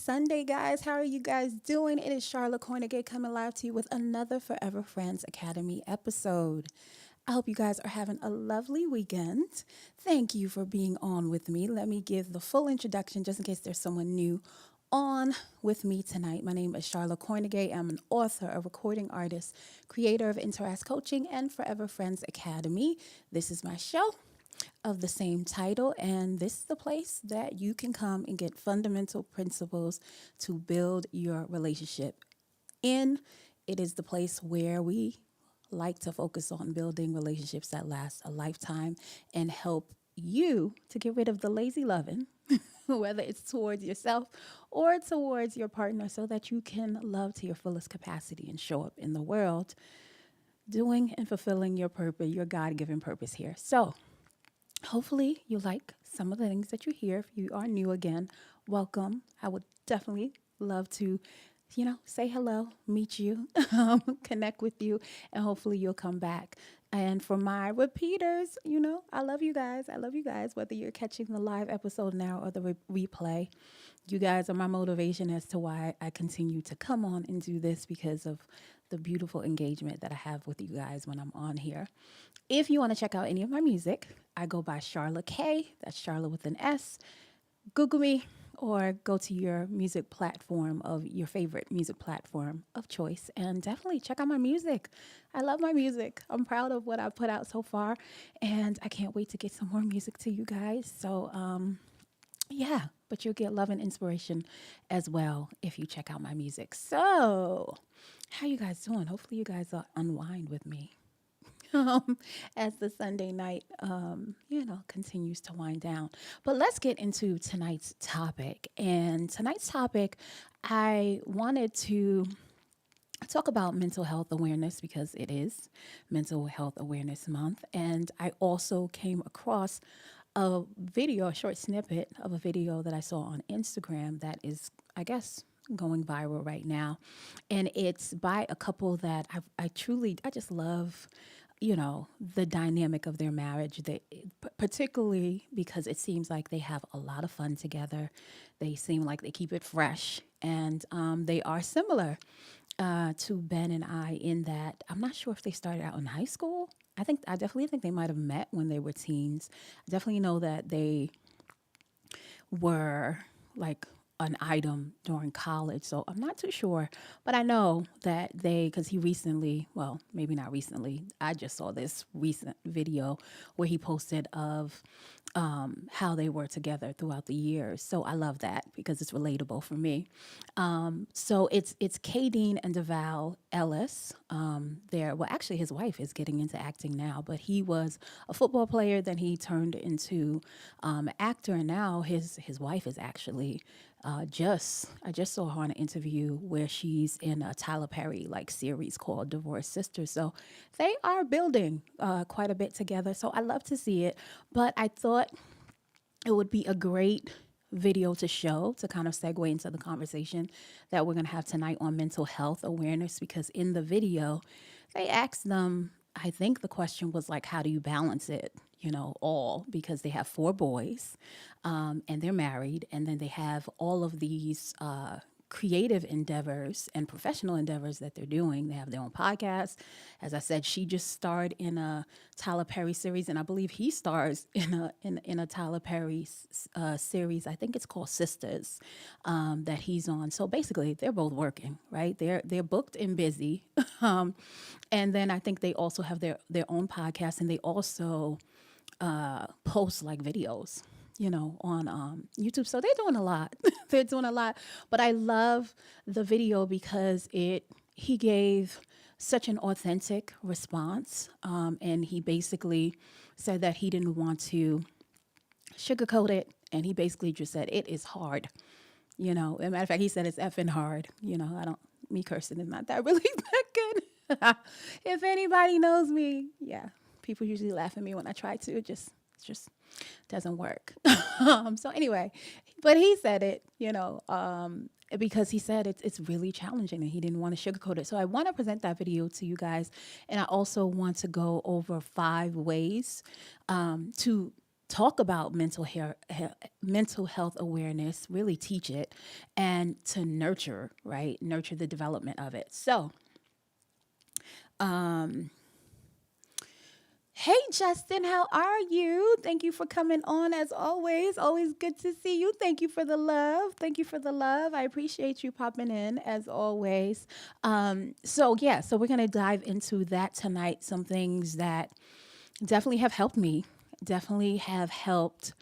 Sunday, guys. How are you guys doing? It is Charlotte Cornegay coming live to you with another Forever Friends Academy episode. I hope you guys are having a lovely weekend. Thank you for being on with me. Let me give the full introduction just in case there's someone new on with me tonight. My name is Charlotte Cornegay. I'm an author, a recording artist, creator of Interact Coaching and Forever Friends Academy. This is my show of the same title, and this is the place that you can come and get fundamental principles to build your relationship in. It is the place where we like to focus on building relationships that last a lifetime and help you to get rid of the lazy loving, whether it's towards yourself or towards your partner, so that you can love to your fullest capacity and show up in the world doing and fulfilling your purpose, your God-given purpose here. So hopefully you like some of the things that you hear. If you are new again, welcome. I would definitely love to, say hello, meet you, connect with you, and hopefully you'll come back. And for my repeaters, I love you guys. I love you guys, whether you're catching the live episode now or the replay. You guys are my motivation as to why I continue to come on and do this, because of the beautiful engagement that I have with you guys when I'm on here. If you want to check out any of my music, I go by Charlotte K. That's Charlotte with an S. Google me or go to your music platform of your favorite music platform of choice and definitely check out my music. I love my music. I'm proud of what I've put out so far, and I can't wait to get some more music to you guys. So, yeah, but you'll get love and inspiration as well if you check out my music. So, how you guys doing? Hopefully you guys are unwind with me. As the Sunday night, continues to wind down. But let's get into tonight's topic. And tonight's topic, I wanted to talk about mental health awareness because it is Mental Health Awareness Month. And I also came across a video, a short snippet of a video that I saw on Instagram that is, I guess, going viral right now. And it's by a couple that I just love, the dynamic of their marriage. Particularly because it seems like they have a lot of fun together. They seem like they keep it fresh, and they are similar to Ben and I in that I'm not sure if they started out in high school. I definitely think they might have met when they were teens. I definitely know that they were like an item during college. So I'm not too sure, but I know that because he recently, well, maybe not recently, I just saw this recent video where he posted of how they were together throughout the years. So I love that because it's relatable for me. So it's Kadeen and DeVal Ellis. Actually his wife is getting into acting now, but he was a football player. Then he turned into actor, and now his wife is actually I just saw her on an interview where she's in a Tyler Perry series called Divorced Sisters. So they are building quite a bit together. So I love to see it, but I thought it would be a great video to show to kind of segue into the conversation that we're going to have tonight on mental health awareness, because in the video they asked them, I think the question was how do you balance it, all, because they have 4 boys and they're married, and then they have all of these creative endeavors and professional endeavors that they're doing. They have their own podcast. As I said, she just starred in a Tyler Perry series, and I believe he stars in a Tyler Perry series. I think it's called Sisters, that he's on. So basically, they're both working, right? They're booked and busy, and then I think they also have their own podcast, and they also post videos, on YouTube. So they're doing a lot. They're doing a lot. But I love the video because he gave such an authentic response. And he basically said that he didn't want to sugarcoat it. And he basically just said, it is hard. As a matter of fact, he said it's effing hard. Me cursing is not that really that good. If anybody knows me, yeah. People usually laugh at me when I try to. It just doesn't work. So anyway, but he said it, because he said it's really challenging and he didn't want to sugarcoat it. So I want to present that video to you guys. And I also want to go over 5 ways to talk about mental health awareness, really teach it, and to nurture, right? Nurture the development of it. So, hey, Justin, how are you? Thank you for coming on as always. Always good to see you. Thank you for the love. Thank you for the love. I appreciate you popping in as always. So we're going to dive into that tonight. Some things that definitely have helped me, definitely have helped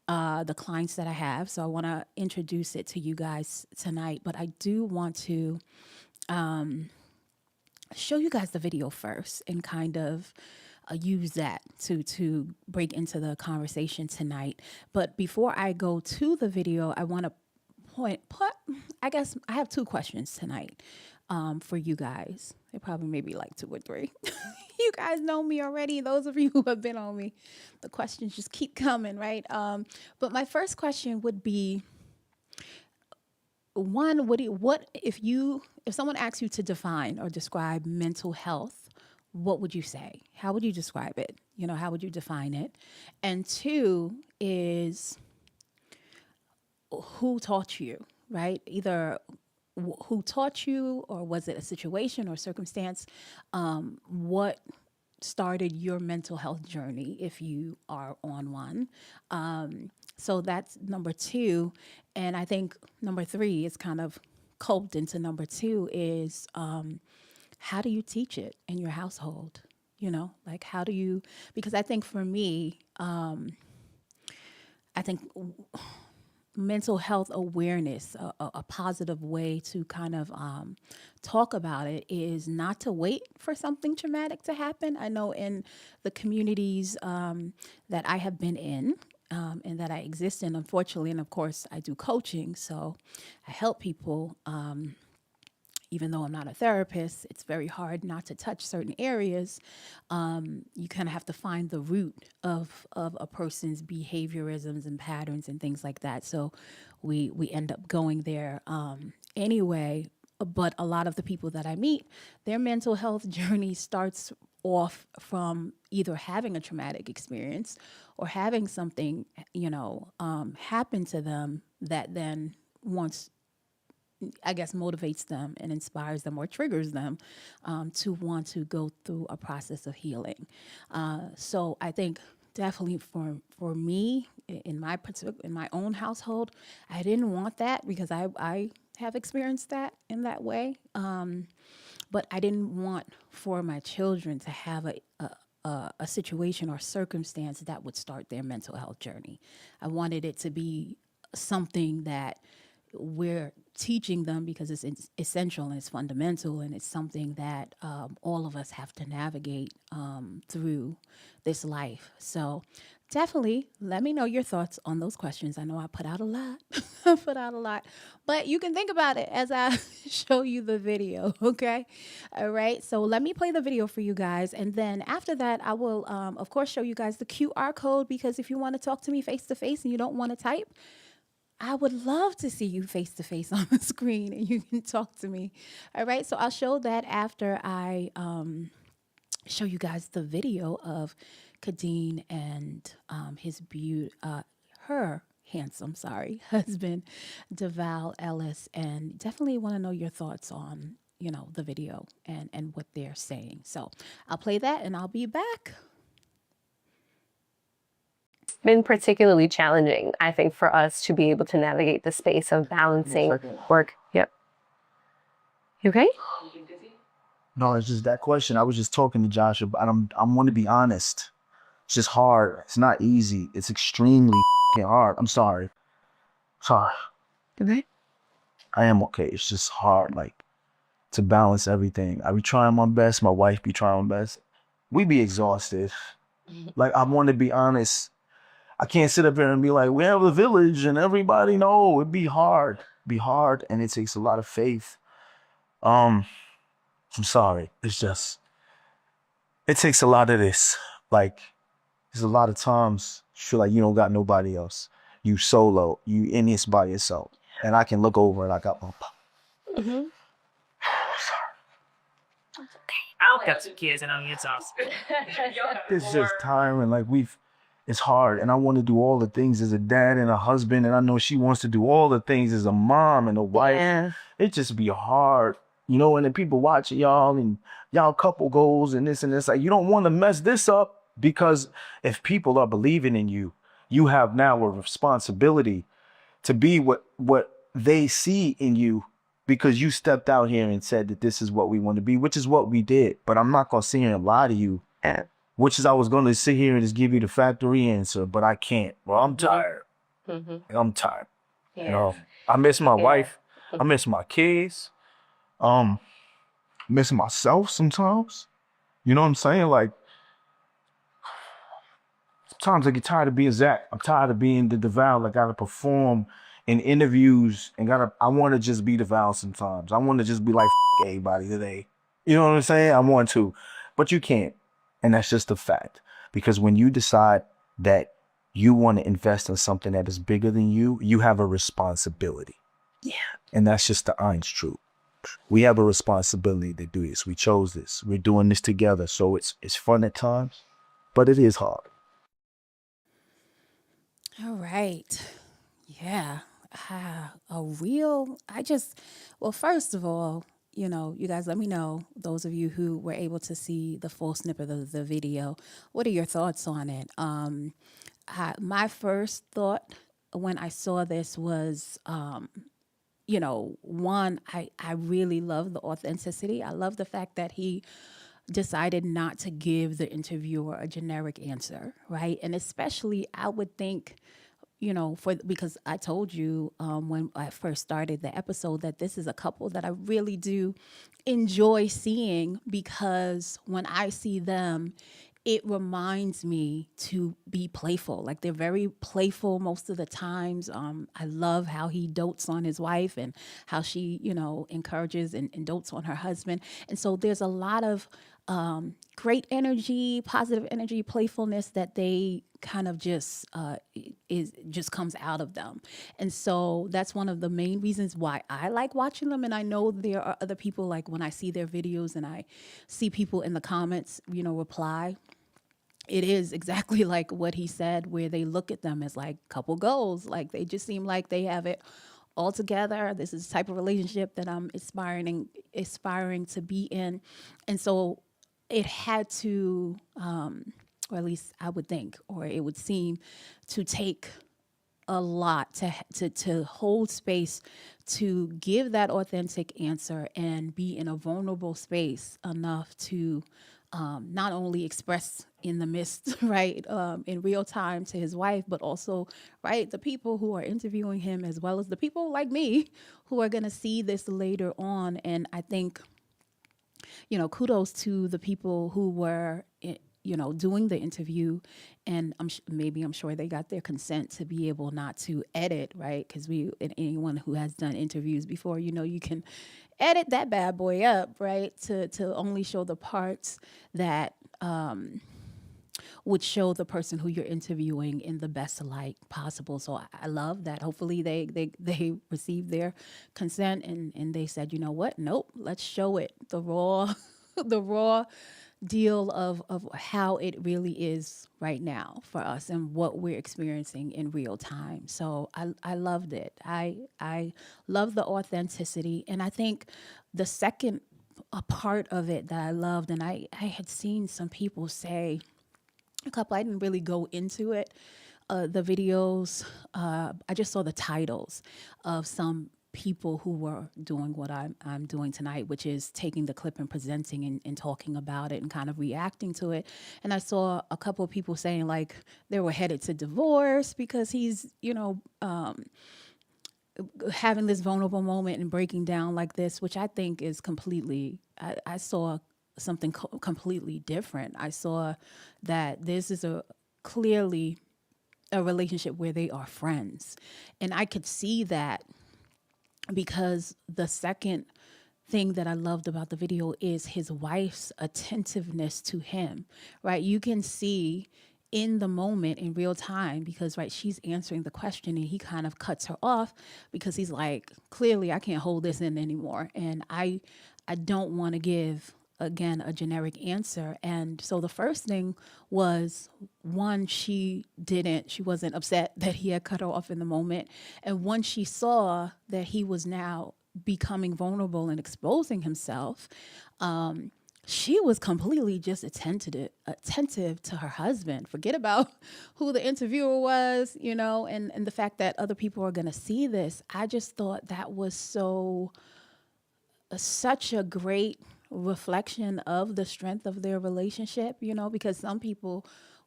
the clients that I have. So I want to introduce it to you guys tonight, but I do want to show you guys the video first and kind of use that to break into the conversation tonight. But before I go to the video, I want to I guess I have two questions tonight for you guys. It probably maybe like two or three. You guys know me already. Those of you who have been on me, the questions just keep coming, right? But my first question would be, one, if someone asks you to define or describe mental health, what would you say? How would you describe it? You know, how would you define it? And two is, who taught you, right? Either who taught you, or was it a situation or circumstance? What started your mental health journey if you are on one? So that's number two. And I think number three is kind of coped into number two is, how do you teach it in your household? You know, like how do you, because I think for me, I think mental health awareness, a positive way to kind of talk about it is not to wait for something traumatic to happen. I know in the communities that I have been in and that I exist in, unfortunately, and of course I do coaching, so I help people. Even though I'm not a therapist, it's very hard not to touch certain areas. You kind of have to find the root of a person's behaviorisms and patterns and things like that. So we end up going there anyway. But a lot of the people that I meet, their mental health journey starts off from either having a traumatic experience or having something, happen to them that then once, I guess, motivates them and inspires them or triggers them to want to go through a process of healing. So I think definitely for me in my own household, I didn't want that because I have experienced that in that way. But I didn't want for my children to have a situation or circumstance that would start their mental health journey. I wanted it to be something that we're teaching them because it's essential and it's fundamental and it's something that all of us have to navigate through this life. So definitely let me know your thoughts on those questions. I know I put out a lot, but you can think about it as I show you the video. Okay. All right. So let me play the video for you guys. And then after that, I will, of course, show you guys the QR code, because if you want to talk to me face to face and you don't want to type, I would love to see you face to face on the screen and you can talk to me. All right. So I'll show that after I show you guys the video of Kadeen and her handsome, husband, Deval Ellis. And definitely want to know your thoughts on, the video and what they're saying. So I'll play that and I'll be back. Been particularly challenging, I think, for us to be able to navigate the space of balancing work. Yep. You okay? No, it's just that question. I was just talking to Josh about. I'm want to be honest. It's just hard. It's not easy. It's extremely hard. I'm sorry. Sorry. Okay. I am okay. It's just hard, like, to balance everything. I be trying my best. My wife be trying my best. We be exhausted. Like, I want to be honest. I can't sit up here and be like, we have a village and everybody. No, it'd be hard. Be hard, and it takes a lot of faith. I'm sorry. It's just, it takes a lot of this. Like, there's a lot of times you feel like you don't got nobody else. You solo. You in this by yourself. And I can look over and I got my. Mm-hmm. I don't got two kids and I'm exhausted. It's just tiring. Like, it's hard. And I want to do all the things as a dad and a husband. And I know she wants to do all the things as a mom and a wife. Yeah. It just be hard, you know, and then people watching y'all and y'all couple goals and this and this. Like, you don't want to mess this up, because if people are believing in you, you have now a responsibility to be what they see in you, because you stepped out here and said that this is what we want to be, which is what we did. But I'm not gonna sit here and lie to you, Yeah. which is I was gonna sit here and just give you the factory answer, but I can't. Well, I'm tired. I'm tired. You Yeah. know, I miss my Yeah. wife. I miss my kids. Miss myself sometimes. You know what I'm saying? Like, sometimes I get tired of being Zach. I'm tired of being the DeVal. I gotta perform in interviews and I wanna just be DeVal sometimes. I wanna just be like everybody today. You know what I'm saying? I want to. But you can't. And that's just a fact. Because when you decide that you want to invest in something that is bigger than you have a responsibility. Yeah. And that's just the honest truth. We have a responsibility to do this. We chose this. We're doing this together. So it's fun at times, but it is hard. All right. Yeah. A real, well, first of all, you guys let me know, those of you who were able to see the full snippet of the video, what are your thoughts on it? My first thought when I saw this was, one, I really love the authenticity. I love the fact that he decided not to give the interviewer a generic answer, right? And especially, I would think, because I told you when I first started the episode that this is a couple that I really do enjoy seeing, because when I see them, it reminds me to be playful. Like, they're very playful most of the times. I love how he dotes on his wife and how she, encourages and dotes on her husband. And so there's a lot of great energy, positive energy, playfulness that they kind of just just comes out of them. And so that's one of the main reasons why I like watching them. And I know there are other people, like when I see their videos and I see people in the comments, reply, it is exactly like what he said, where they look at them as like couple goals. Like, they just seem like they have it all together. This is the type of relationship that I'm aspiring to be in. And so it had to, or at least I would think, or it would seem to take a lot to hold space to give that authentic answer and be in a vulnerable space enough to not only express in the midst, right, in real time to his wife, but also, right, the people who are interviewing him, as well as the people like me who are going to see this later on. And I think, kudos to the people who were, doing the interview. And I'm sure they got their consent to be able not to edit, right? Because anyone who has done interviews before, you can edit that bad boy up, right? To only show the parts that would show the person who you're interviewing in the best light possible. So I love that. Hopefully they received their consent and they said, you know what? Nope, let's show it, the raw the raw deal of how it really is right now for us and what we're experiencing in real time. So I loved it. I love the authenticity. And I think the second a part of it that I loved, and I had seen some people say, I didn't really go into it, the videos. I just saw the titles of some people who were doing what I'm doing tonight, which is taking the clip and presenting and talking about it and kind of reacting to it. And I saw a couple of people saying like they were headed to divorce because he's, having this vulnerable moment and breaking down like this, which I think is completely, I saw something completely different. I saw that this is clearly a relationship where they are friends. And I could see that because the second thing that I loved about the video is his wife's attentiveness to him, right? You can see in the moment in real time because, right, she's answering the question and he kind of cuts her off because he's like, clearly I can't hold this in anymore. And I don't want to give again, a generic answer. And so the first thing was, one, she wasn't upset that he had cut her off in the moment. And once she saw that he was now becoming vulnerable and exposing himself, she was completely just attentive to her husband. Forget about who the interviewer was, and the fact that other people are going to see this. I just thought that was such a great reflection of the strength of their relationship, because some people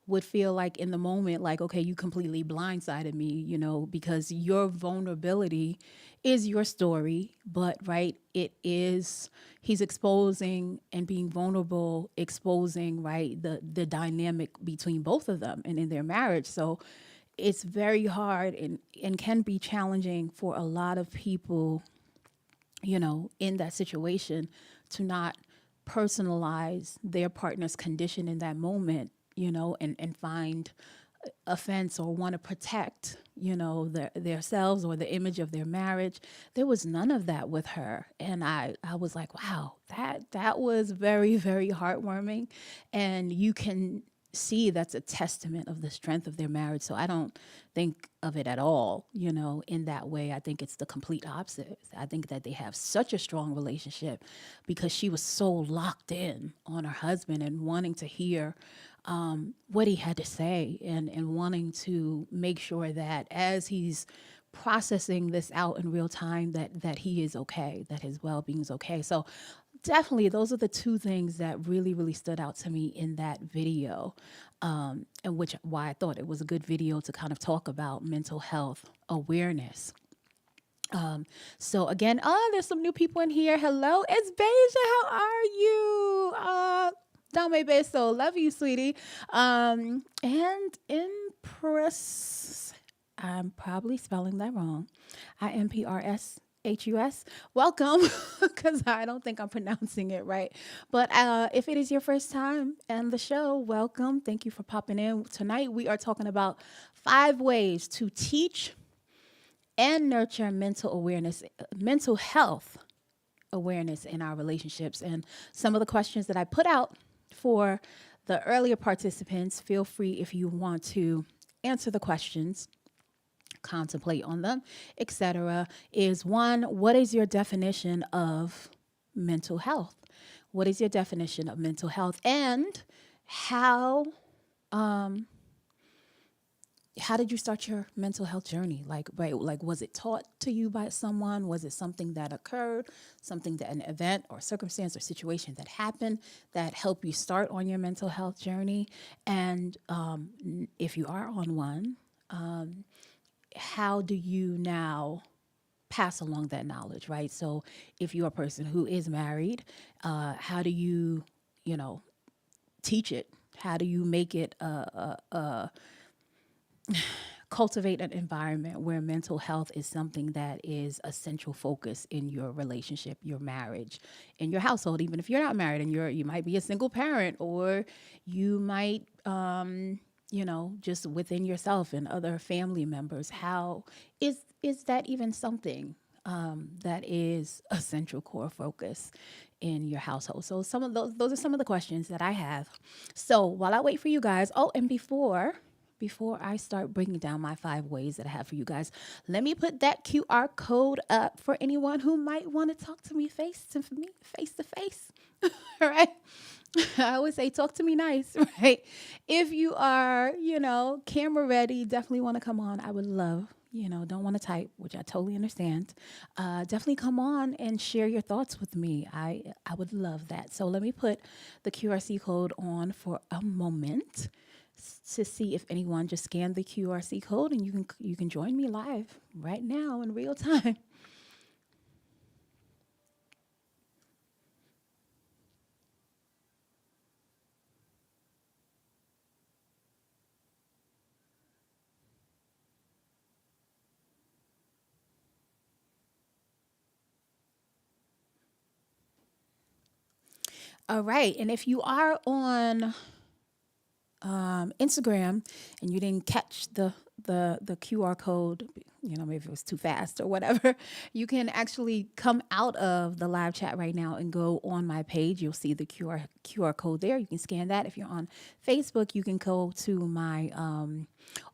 would feel like in the moment, like, okay, you completely blindsided me, because your vulnerability is your story, but right, he's exposing and being vulnerable, exposing, right, the dynamic between both of them and in their marriage. So it's very hard and can be challenging for a lot of people, in that situation, to not personalize their partner's condition in that moment, and find offense or want to protect, their selves or the image of their marriage. There was none of that with her. And I was like, wow, that was very, very heartwarming. And you can see that's a testament of the strength of their marriage. So I don't think of it at all, in that way. I think it's the complete opposite. I think that they have such a strong relationship because she was so locked in on her husband and wanting to hear what he had to say, and wanting to make sure that as he's processing this out in real time, that he is okay, that his well-being is okay. So definitely those are the two things that really, really stood out to me in that video, and why I thought it was a good video to kind of talk about mental health awareness. So again, there's some new people in here. Hello, it's Beja. How are you? Dame Beso, love you, sweetie. And Impress, I'm probably spelling that wrong. IMPRSHUS. Welcome, because I don't think I'm pronouncing it right. But if it is your first time and the show, welcome. Thank you for popping in. Tonight we are talking about 5 ways to teach and nurture mental health awareness in our relationships. And some of the questions that I put out for the earlier participants, feel free if you want to answer the questions, contemplate on them, etc. Is one, what is your definition of mental health? What is your definition of mental health? And how did you start your mental health journey? Like, right, like, was it taught to you by someone? Was it something that occurred, an event or circumstance or situation that happened that helped you start on your mental health journey? And if you are on one, how do you now pass along that knowledge, right? So if you're a person who is married, how do you, teach it? How do you make it cultivate an environment where mental health is something that is a central focus in your relationship, your marriage, in your household? Even if you're not married and you might be a single parent, or you might, just within yourself and other family members, how is that even something that is a central core focus in your household? So some of those are some of the questions that I have. So while I wait for you guys, and before I start breaking down my 5 ways that I have for you guys, let me put that QR code up for anyone who might want to talk to me face to face. All right. I always say, talk to me nice, right? If you are, camera ready, definitely want to come on. I would love, don't want to type, which I totally understand. Definitely come on and share your thoughts with me. I would love that. So let me put the QRC code on for a moment to see if anyone just scanned the QRC code, and you can join me live right now in real time. All right, and if you are on Instagram and you didn't catch the QR code, maybe it was too fast or whatever, you can actually come out of the live chat right now and go on my page. You'll see the QR code there. You can scan that. If you're on Facebook, you can go to my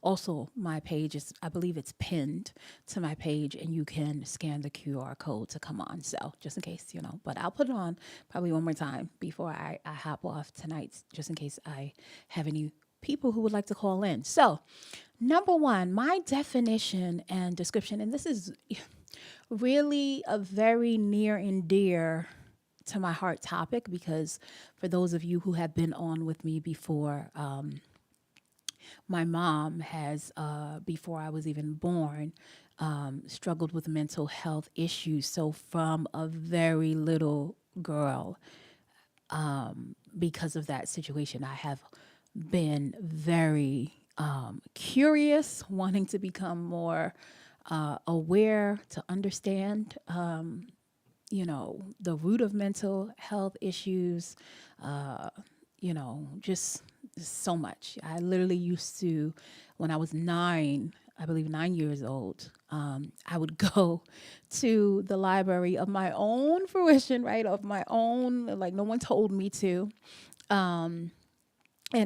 also my page is, I believe it's pinned to my page, and you can scan the QR code to come on. So just in case, but I'll put it on probably one more time before I hop off tonight, just in case I have any people who would like to call in. So, number one, my definition and description, and this is really a very near and dear to my heart topic, because for those of you who have been on with me before, my mom has, before I was even born, struggled with mental health issues. So from a very little girl, because of that situation, I have been very curious, wanting to become more aware, to understand, the root of mental health issues, just so much. I literally used to, when I was 9, I believe 9 years old, I would go to the library of my own fruition, right? Of my own, like no one told me to. And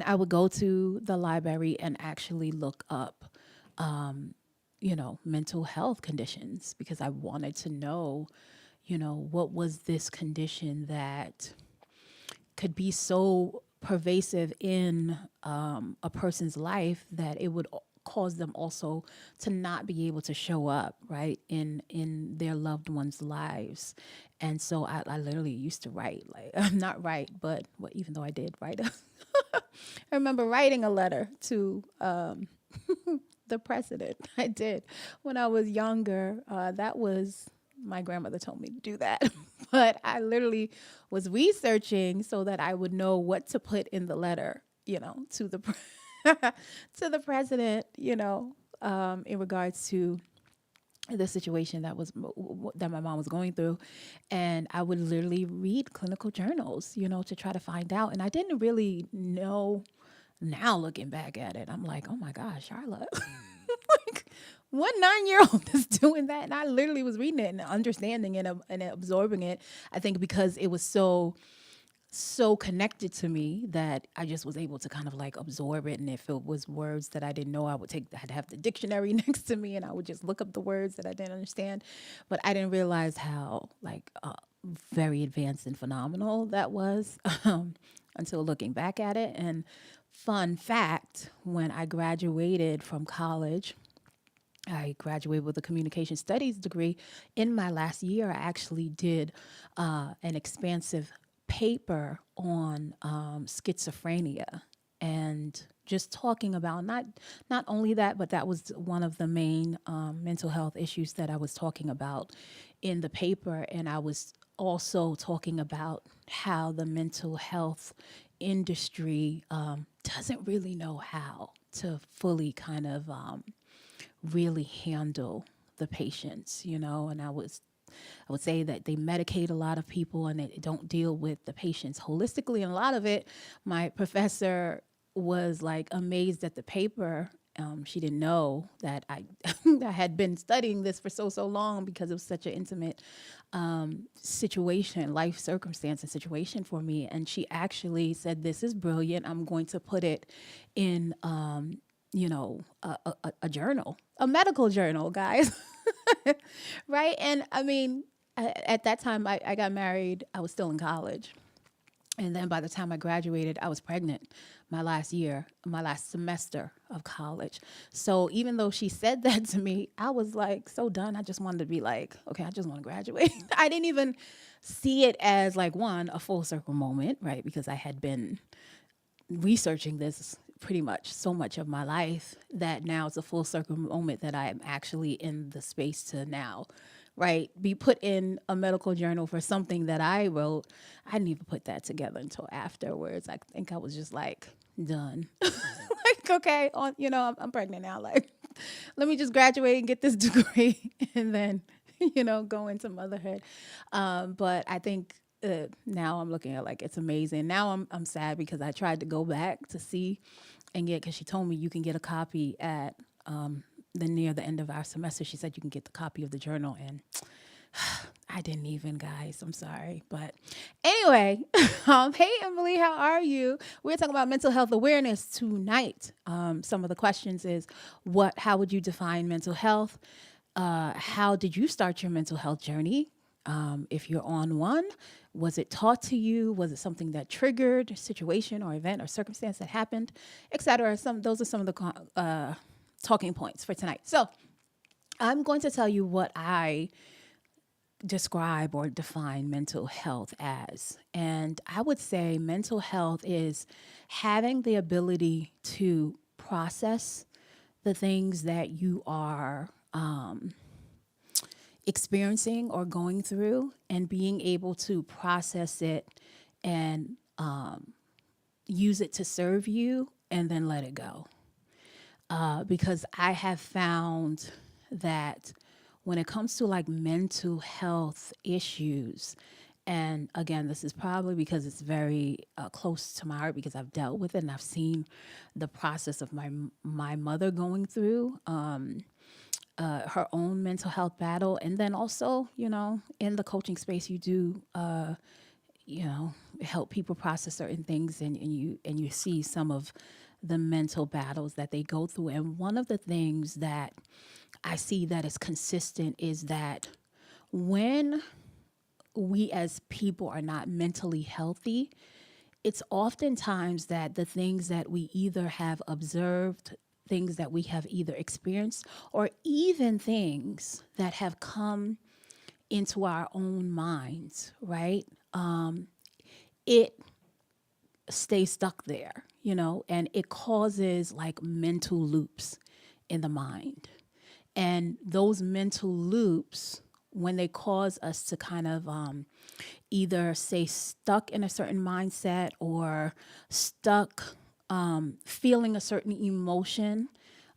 I would go to the library and actually look up, mental health conditions, because I wanted to know, what was this condition that could be so pervasive in a person's life that it would cause them also to not be able to show up right in their loved ones' lives. And so I literally used to write, like not write, but even though I did write, I remember writing a letter to the president. I did when I was younger. That was, my grandmother told me to do that. But I literally was researching so that I would know what to put in the letter, to the to the president, in regards to the situation that my mom was going through. And I would literally read clinical journals, to try to find out. And I didn't really know. Now looking back at it, I'm like, oh my gosh, Charlotte. Like, what 9-year-old is doing that? And I literally was reading it and understanding it and absorbing it. I think because it was so connected to me that I just was able to kind of like absorb it. And if it was words that I didn't know, I'd have the dictionary next to me and I would just look up the words that I didn't understand. But I didn't realize how like very advanced and phenomenal that was until looking back at it. And fun fact, when I graduated from college, I graduated with a communication studies degree. In my last year, I actually did an expansive paper on schizophrenia, and just talking about not only that, but that was one of the main mental health issues that I was talking about in the paper. And I was also talking about how the mental health industry doesn't really know how to fully kind of really handle the patients, and I would say that they medicate a lot of people and they don't deal with the patients holistically. And a lot of it, my professor was like amazed at the paper. She didn't know that I I had been studying this for so long, because it was such an intimate situation, life circumstance and situation for me. And she actually said, "This is brilliant. I'm going to put it in." A journal, a medical journal, guys. Right. And I mean, at that time I got married, I was still in college. And then by the time I graduated, I was pregnant my last semester of college. So even though she said that to me, I was like so done. I just wanted to be like, okay, I just want to graduate. I didn't even see it as like a full circle moment, right? Because I had been researching this pretty much so much of my life that now it's a full circle moment that I am actually in the space to now, right, be put in a medical journal for something that I wrote. I didn't even put that together until afterwards. I think I was just like done. Like, okay, I'm pregnant now. Like, let me just graduate and get this degree and then, go into motherhood. But I think now I'm looking at like it's amazing. Now I'm sad because I tried to go back to see and get, because she told me you can get a copy at then near the end of our semester, she said you can get the copy of the journal, and I didn't even, guys. I'm sorry. But anyway, hey, Emily, how are you? We're talking about mental health awareness tonight. Some of the questions is how would you define mental health? How did you start your mental health journey? If you're on one, was it taught to you? Was it something that triggered a situation or event or circumstance that happened, etc.? Those are some of the talking points for tonight. So I'm going to tell you what I describe or define mental health as. And I would say mental health is having the ability to process the things that you are experiencing or going through, and being able to process it and use it to serve you and then let it go. Because I have found that when it comes to like mental health issues, and again, this is probably because it's very close to my heart because I've dealt with it and I've seen the process of my mother going through her own mental health battle, and then also, in the coaching space, you do, help people process certain things, and you see some of the mental battles that they go through. And one of the things that I see that is consistent is that when we as people are not mentally healthy, it's oftentimes that the things that we either have observed, things that we have either experienced, or even things that have come into our own minds, right? It stays stuck there, and it causes like mental loops in the mind. And those mental loops, when they cause us to kind of either say stuck in a certain mindset or stuck feeling a certain emotion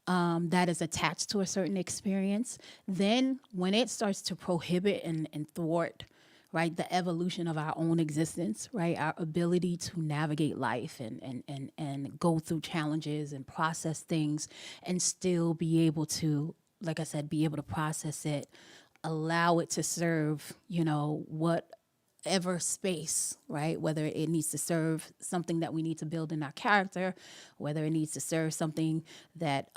that is attached to a certain experience, then when it starts to prohibit and thwart, right, the evolution of our own existence, right, our ability to navigate life and go through challenges and process things and still be able to, like I said, be able to process it, allow it to serve, whatever space, right? Whether it needs to serve something that we need to build in our character, whether it needs to serve something that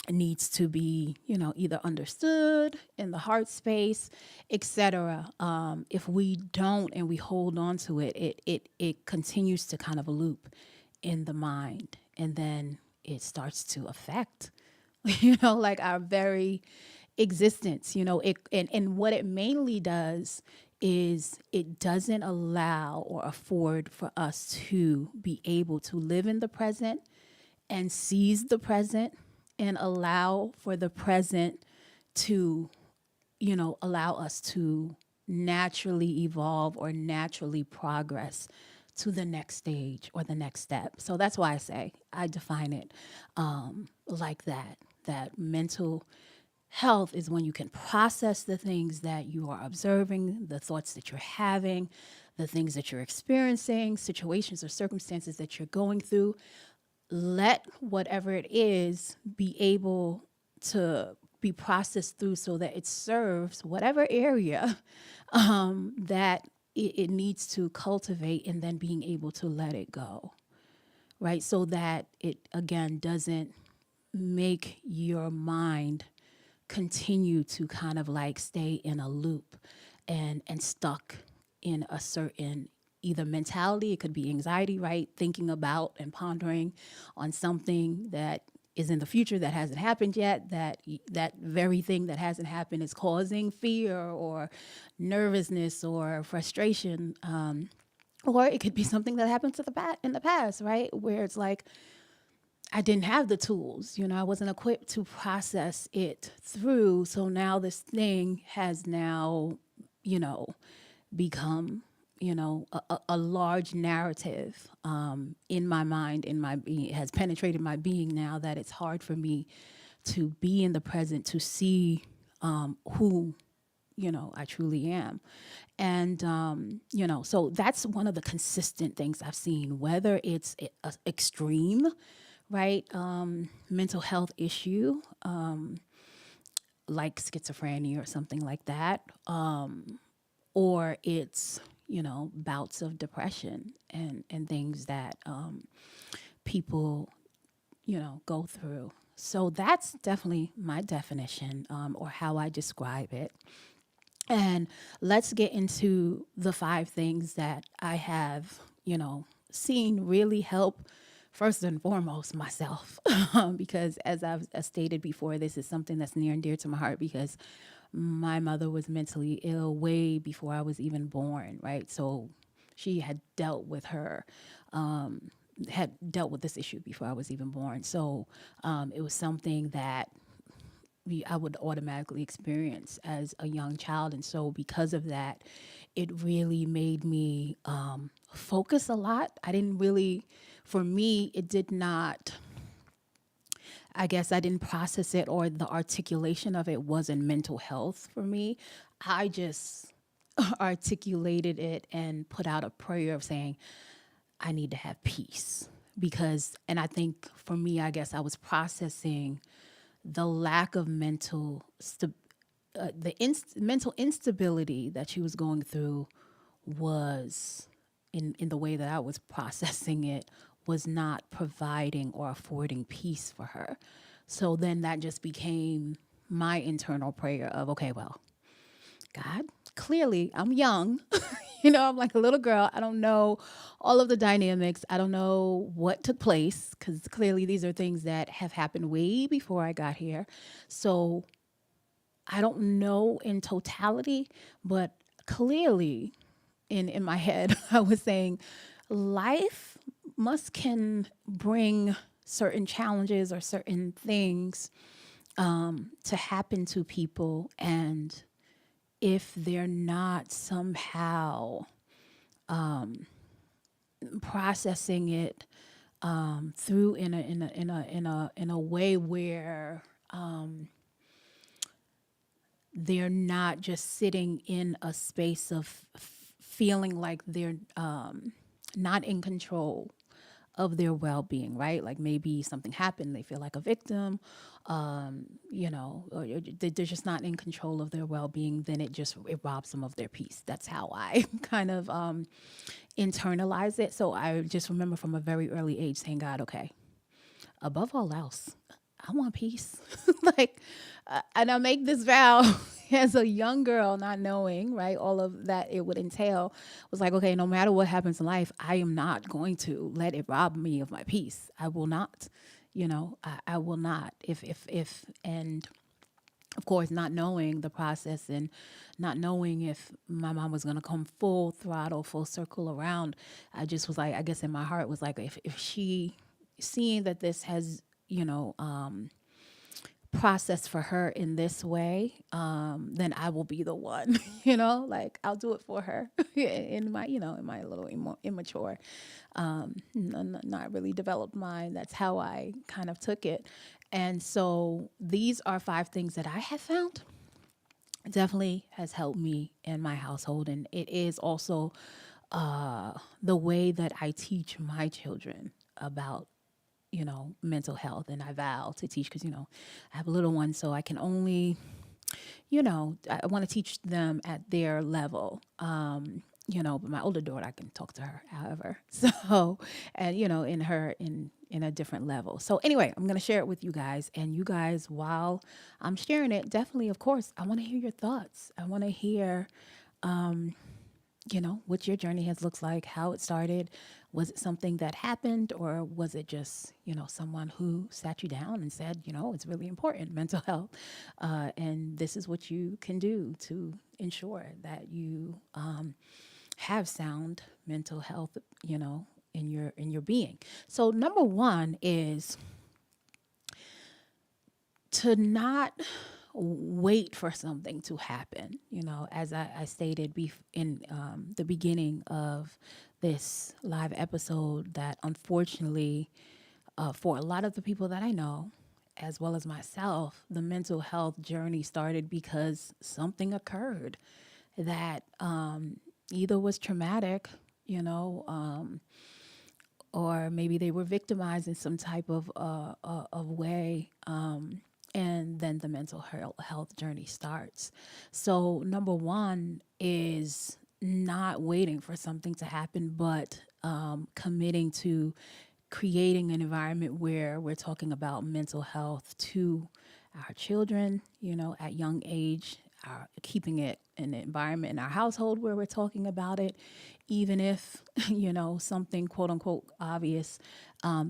needs to be, either understood in the heart space, etc. If we don't and we hold on to it, it continues to kind of loop in the mind, and then it starts to affect, like our very existence. And what it mainly does is it doesn't allow or afford for us to be able to live in the present and seize the present and allow for the present to, allow us to naturally evolve or naturally progress to the next stage or the next step. So that's why I define it like that mental health is when you can process the things that you are observing, the thoughts that you're having, the things that you're experiencing, situations or circumstances that you're going through. Let whatever it is be able to be processed through so that it serves whatever area that it needs to cultivate, and then being able to let it go, right? So that it, again, doesn't make your mind continue to kind of like stay in a loop and stuck in a certain either mentality. It could be anxiety, right? Thinking about and pondering on something that is in the future that hasn't happened yet, that very thing that hasn't happened is causing fear or nervousness or frustration. Or it could be something that happened in the past, right? Where it's like, I didn't have the tools, I wasn't equipped to process it through. So now this thing has now, become, a large narrative in my mind, in my being, has penetrated my being now that it's hard for me to be in the present, to see who, I truly am. And, so that's one of the consistent things I've seen, whether it's extreme, right? Mental health issue, like schizophrenia or something like that, or it's, bouts of depression and things that people, go through. So that's definitely my definition, or how I describe it. And let's get into the five things that I have, seen really help, first and foremost, myself. Because as I've stated before, this is something that's near and dear to my heart because my mother was mentally ill way before I was even born, right? So she had dealt with this issue before I was even born. So it was something that I would automatically experience as a young child. And so, because of that, it really made me focus a lot. I didn't really, for me, it did not, I guess I didn't process it, or the articulation of it wasn't mental health for me. I just articulated it and put out a prayer of saying, I need to have peace. Because, and I think for me, I guess I was processing the lack of mental instability that she was going through was in the way that I was processing it was not providing or affording peace for her. So then that just became my internal prayer of, okay, well, God, clearly I'm young. I'm like a little girl. I don't know all of the dynamics. I don't know what took place because clearly these are things that have happened way before I got here. So I don't know in totality, but clearly in my head, I was saying life must can bring certain challenges or certain things to happen to people. And if they're not somehow processing it through in a way where they're not just sitting in a space of feeling like they're not in control of their well-being, right? Like maybe something happened, they feel like a victim, or they're just not in control of their well-being. Then it robs them of their peace. That's how I kind of internalize it. So I just remember from a very early age saying, God, okay, above all else, I want peace. like, and I make this vow as a young girl, not knowing, right, all of that it would entail, was like, okay, no matter what happens in life, I am not going to let it rob me of my peace. I will not, I will not. And of course, not knowing the process and not knowing if my mom was going to come full throttle, full circle around, I just was like, I guess in my heart was like, if she, seeing that this has, process for her in this way, then I will be the one, like I'll do it for her in my, in my little immature, not really developed mind. That's how I kind of took it. And so these are five things that I have found definitely has helped me in my household. And it is also the way that I teach my children about mental health. And I vow to teach because, I have a little one, so I can only, I want to teach them at their level. But my older daughter, I can talk to her, however. So, and, in a different level. So anyway, I'm going to share it with you guys. And you guys, while I'm sharing it, definitely, of course, I want to hear your thoughts. I want to hear, what your journey has looked like, how it started. Was it something that happened, or was it just, someone who sat you down and said, it's really important, mental health, and this is what you can do to ensure that you have sound mental health, in your being. So number one is to not wait for something to happen. As I stated in the beginning of this live episode, that unfortunately, for a lot of the people that I know, as well as myself, the mental health journey started because something occurred that either was traumatic, or maybe they were victimized in some type of way. And then the mental health journey starts. So, number one is not waiting for something to happen, but committing to creating an environment where we're talking about mental health to our children, at young age, keeping it an environment in our household where we're talking about it, even if, something quote unquote obvious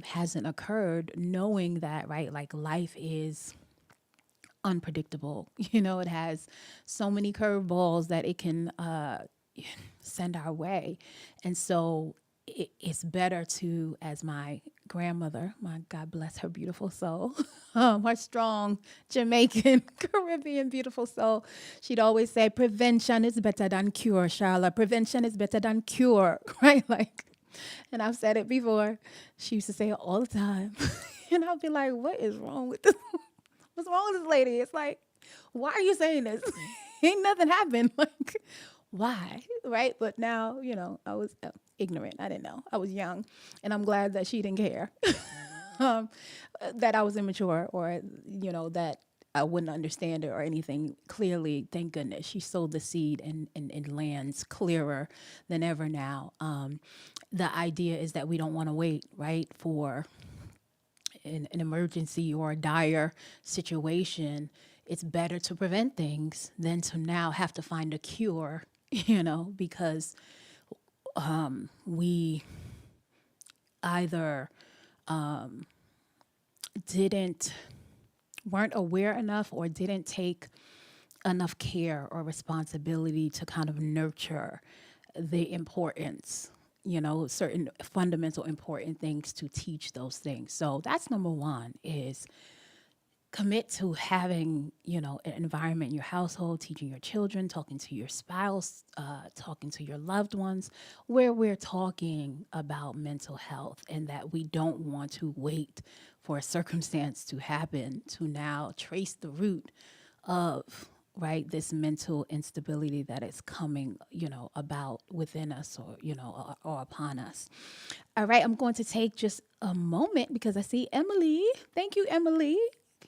hasn't occurred, knowing that, right, like life is unpredictable. It has so many curveballs that it can send our way. And so it's better to, as my grandmother, my God bless her beautiful soul, her strong Jamaican, Caribbean beautiful soul, she'd always say, prevention is better than cure, Charlotte. Prevention is better than cure, right? Like, and I've said it before. She used to say it all the time. And I'll be like, what is wrong with this? What's wrong with this lady? It's like, why are you saying this? Ain't nothing happened. Like, why? Right? But now, I was ignorant. I didn't know. I was young. And I'm glad that she didn't care um, that I was immature, or, that I wouldn't understand it or anything. Clearly, thank goodness, she sowed the seed, and it lands clearer than ever now. The idea is that we don't want to wait, right, for an emergency or a dire situation. It's better to prevent things than to now have to find a cure, because we either didn't weren't aware enough or didn't take enough care or responsibility to kind of nurture the importance, certain fundamental important things to teach those things. So that's number one, is commit to having, an environment in your household, teaching your children, talking to your spouse, talking to your loved ones, where we're talking about mental health, and that we don't want to wait for a circumstance to happen to now trace the root of, right, this mental instability that is coming, about within us, or, or upon us. All right, I'm going to take just a moment because I see Emily. Thank you, Emily.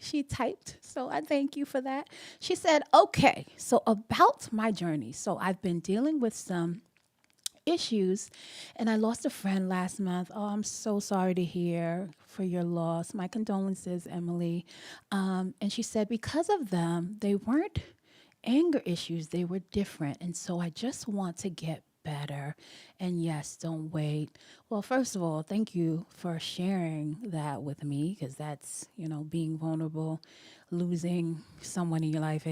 She typed, so I thank you for that. She said, okay, so about my journey. So I've been dealing with some issues, and I lost a friend last month. Oh, I'm so sorry to hear for your loss. My condolences, Emily. And she said, because of them, they weren't anger issues, they were different. And so I just want to get better. And yes, don't wait. Well, first of all, thank you for sharing that with me, because that's, being vulnerable. Losing someone in your life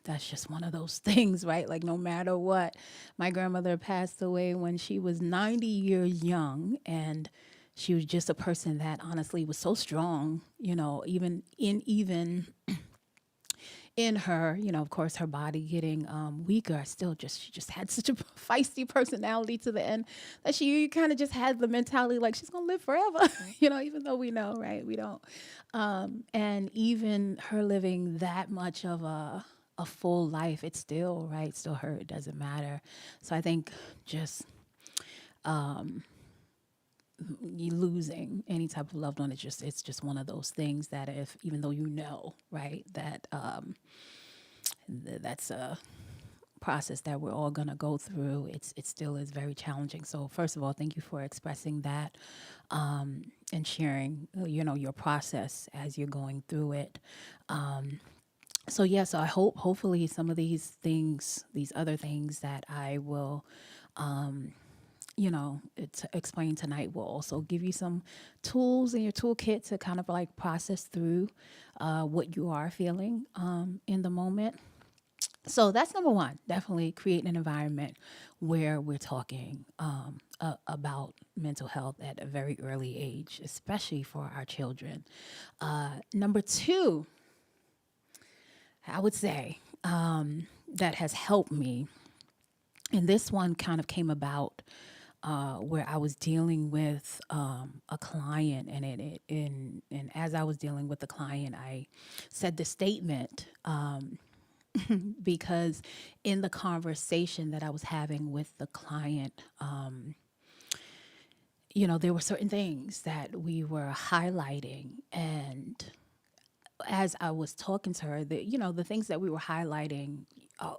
that's just one of those things, right? Like, no matter what. My grandmother passed away when she was 90 years young, and she was just a person that honestly was so strong, even in her, of course, her body getting weaker, she just had such a feisty personality to the end that she kind of just had the mentality like she's gonna live forever, even though we know, right, we don't. And even her living that much of a full life, it's still, right, still her. It doesn't matter. So I think just you losing any type of loved one, it's just one of those things that, if even though right, that that's a process that we're all going to go through, it still is very challenging. So first of all, thank you for expressing that, and sharing, your process as you're going through it. So yes, I hopefully some of these other things that I will explain tonight will also give you some tools in your toolkit to kind of like process through what you are feeling in the moment. So that's number one. Definitely create an environment where we're talking about mental health at a very early age, especially for our children. Number two, I would say, that has helped me, and this one kind of came about where I was dealing with a client, and as I was dealing with the client, I said the statement, because in the conversation that I was having with the client, there were certain things that we were highlighting. And as I was talking to her, the things that we were highlighting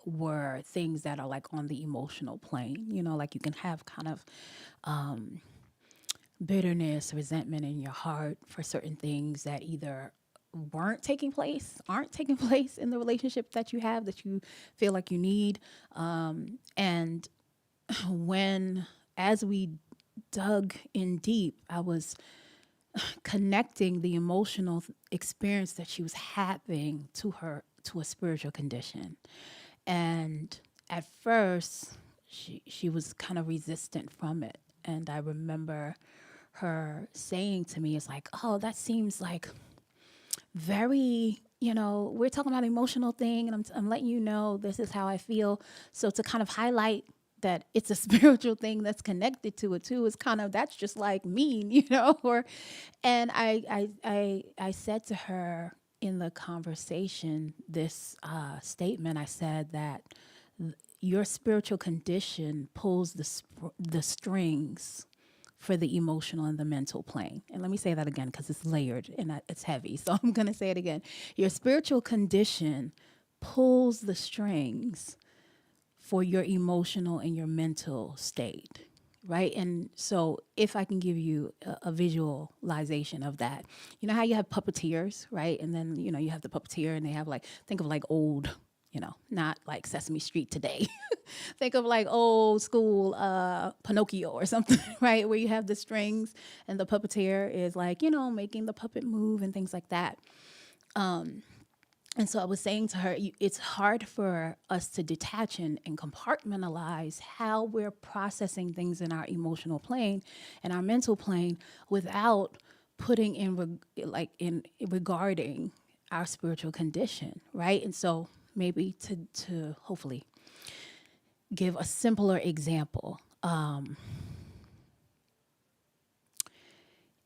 were things that are like on the emotional plane. Like you can have kind of bitterness, resentment in your heart for certain things that either aren't taking place in the relationship that you have, that you feel like you need. And when, as we dug in deep, I was connecting the emotional experience that she was having to a spiritual condition. And at first, she was kind of resistant from it. And I remember her saying to me, it's like, oh, that seems like very, we're talking about emotional thing, and I'm letting you know this is how I feel. So to kind of highlight that it's a spiritual thing that's connected to it too is kind of, that's just like mean, or, and I said to her in the conversation this statement. I said that your spiritual condition pulls the strings for the emotional and the mental plane. And let me say that again because it's layered and it's heavy. So I'm going to say it again. Your spiritual condition pulls the strings for your emotional and your mental state, right? And so if I can give you a visualization of that, you know how you have puppeteers, right? And then, you have the puppeteer and they have like, think of like old, not like Sesame Street today. Think of like old school Pinocchio or something, right? Where you have the strings and the puppeteer is like, making the puppet move and things like that. And so I was saying to her, it's hard for us to detach and compartmentalize how we're processing things in our emotional plane and our mental plane without putting in regarding our spiritual condition, right? And so maybe to hopefully give a simpler example.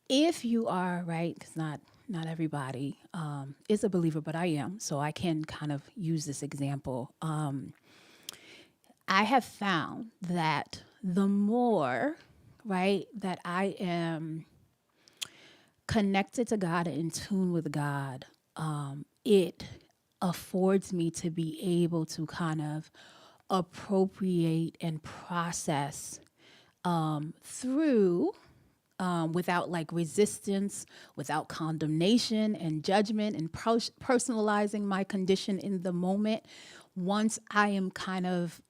If you are, right, because not everybody is a believer, but I am, so I can kind of use this example. I have found that the more, right, that I am connected to God and in tune with God, it affords me to be able to kind of appropriate and process through without like resistance, without condemnation and judgment and personalizing my condition in the moment. Once I am kind of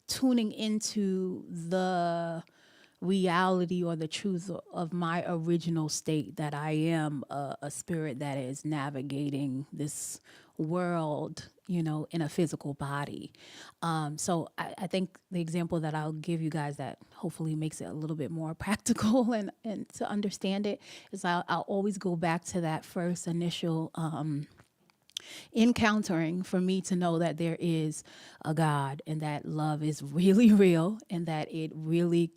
tuning into the reality or the truth of my original state, that I am a spirit that is navigating this world, in a physical body. So I think the example that I'll give you guys that hopefully makes it a little bit more practical and to understand it is I'll always go back to that first initial encountering for me to know that there is a God and that love is really real and that it really,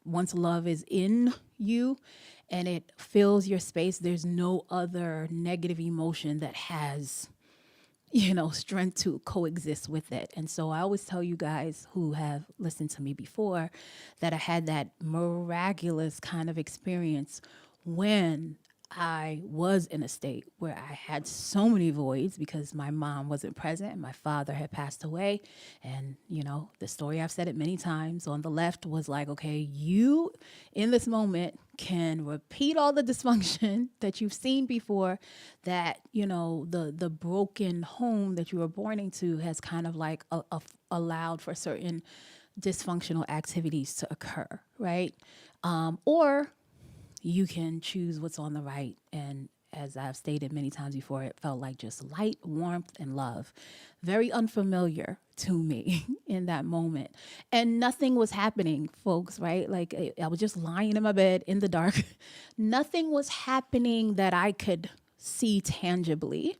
once love is in you and it fills your space, there's no other negative emotion that has strength to coexist with it. And so I always tell you guys who have listened to me before that I had that miraculous kind of experience when I was in a state where I had so many voids because my mom wasn't present and my father had passed away. And, the story, I've said it many times, on the left was like, okay, you in this moment can repeat all the dysfunction that you've seen before, that, the broken home that you were born into has kind of like allowed for certain dysfunctional activities to occur, right? Or you can choose what's on the right. And as I've stated many times before, it felt like just light, warmth, and love. Very unfamiliar to me in that moment. And nothing was happening, folks, right? Like I was just lying in my bed in the dark. Nothing was happening that I could see tangibly,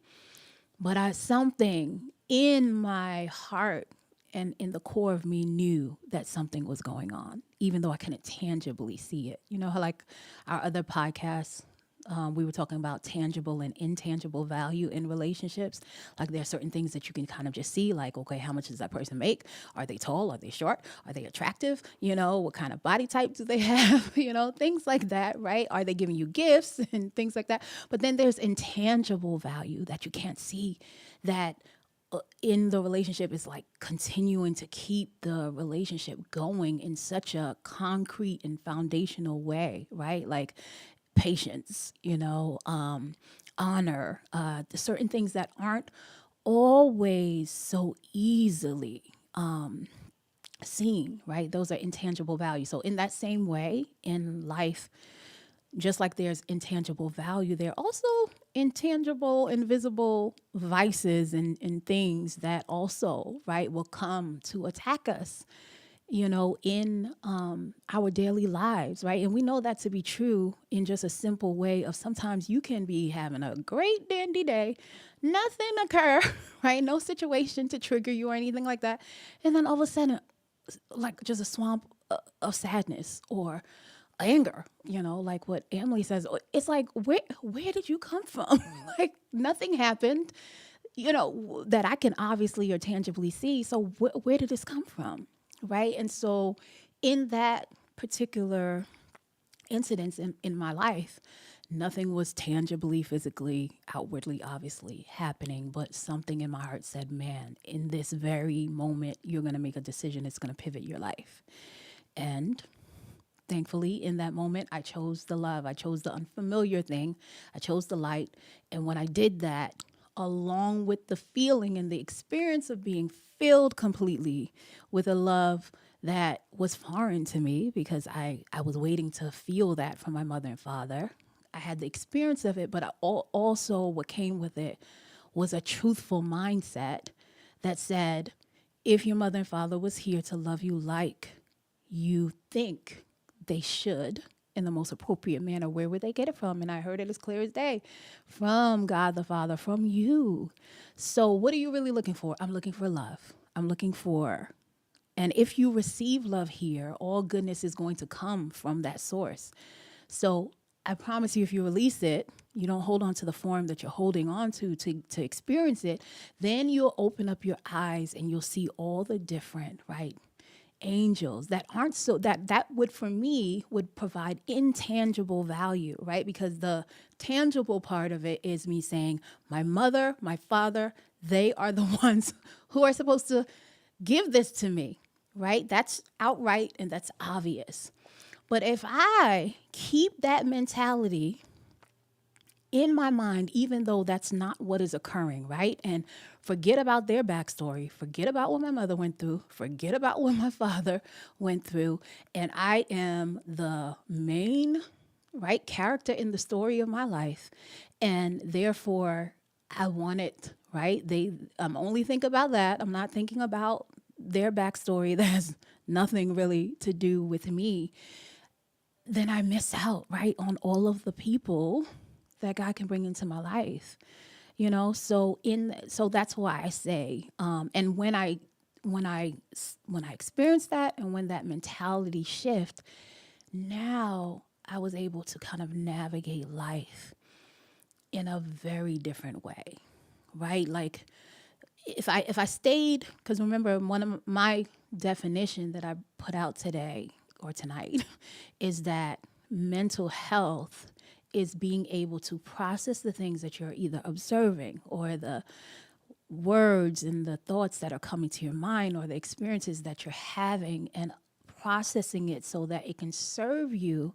but something in my heart and in the core of me knew that something was going on, even though I couldn't tangibly see it. You know how like our other podcasts We were talking about tangible and intangible value in relationships. Like there are certain things that you can kind of just see, like, okay, how much does that person make? Are they tall? Are they short? Are they attractive? You know, what kind of body type do they have? You know, things like that, right? Are they giving you gifts and things like that? But then there's intangible value that you can't see, that in the relationship is like continuing to keep the relationship going in such a concrete and foundational way, right? Like patience, honor, certain things that aren't always so easily seen, right? Those are intangible values. So in that same way in life, just like there's intangible value, there are also intangible, invisible vices and things that also, right, will come to attack us, in our daily lives, right? And we know that to be true in just a simple way of sometimes you can be having a great dandy day, nothing occur, right? No situation to trigger you or anything like that. And then all of a sudden, like just a swamp of sadness or anger, like what Emily says. It's like, where did you come from? Like nothing happened, that I can obviously or tangibly see. So where did this come from? Right. And so in that particular incidents in my life, nothing was tangibly, physically, outwardly, obviously happening, but something in my heart said, man, in this very moment, you're going to make a decision. It's going to pivot your life. And thankfully, in that moment, I chose the love. I chose the unfamiliar thing. I chose the light. And when I did that, along with the feeling and the experience of being filled completely with a love that was foreign to me because I was waiting to feel that from my mother and father. I had the experience of it, but also what came with it was a truthful mindset that said, if your mother and father was here to love you like you think they should in the most appropriate manner, where would they get it from? And I heard it as clear as day from God the Father, from you. So what are you really looking for? I'm looking for love. I'm looking for, and if you receive love here, all goodness is going to come from that source. So I promise you, if you release it, you don't hold on to the form that you're holding on to experience it, then you'll open up your eyes and you'll see all the different, right, angels that aren't so that would for me would provide intangible value, right? Because the tangible part of it is me saying my mother, my father, they are the ones who are supposed to give this to me, right? That's outright and that's obvious. But if I keep that mentality in my mind, even though that's not what is occurring, right? And forget about their backstory, forget about what my mother went through, forget about what my father went through. And I am the main, right, character in the story of my life. And therefore, I want it, right? I'm only thinking about that. I'm not thinking about their backstory that has nothing really to do with me. Then I miss out, right, on all of the people that God can bring into my life, so that's why I say, and when I experienced that and when that mentality shift, now I was able to kind of navigate life in a very different way, right? Like if I stayed, because remember one of my definition that I put out today or tonight is that mental health is being able to process the things that you're either observing or the words and the thoughts that are coming to your mind or the experiences that you're having and processing it so that it can serve you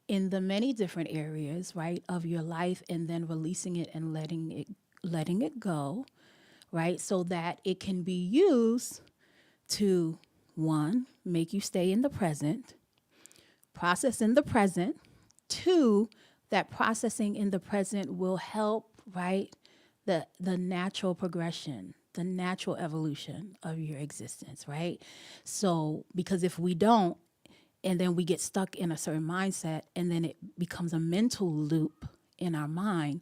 in the many different areas, right, of your life, and then releasing it and letting it go, right, so that it can be used to, one, make you stay in the present, process in the present. Two, that processing in the present will help, right, the natural progression, the natural evolution of your existence, right? So, because if we don't, and then we get stuck in a certain mindset, and then it becomes a mental loop in our mind,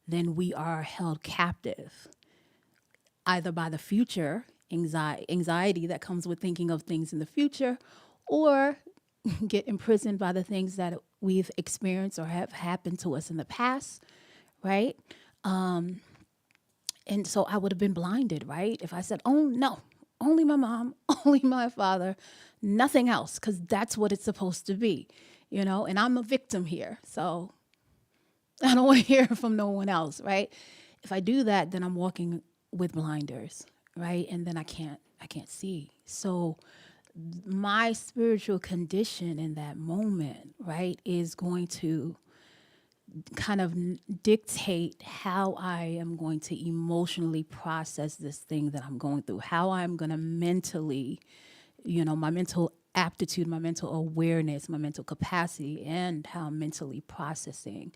then we are held captive either by the future anxiety that comes with thinking of things in the future, or get imprisoned by the things that we've experienced or have happened to us in the past, right? And so I would have been blinded, right? If I said, oh no, only my mom, only my father, nothing else, because that's what it's supposed to be, and I'm a victim here. So I don't want to hear from no one else, right? If I do that, then I'm walking with blinders, right? And then I can't see. So my spiritual condition in that moment, right, is going to kind of dictate how I am going to emotionally process this thing that I'm going through, how I'm going to mentally, my mental aptitude, my mental awareness, my mental capacity, and how I'm mentally processing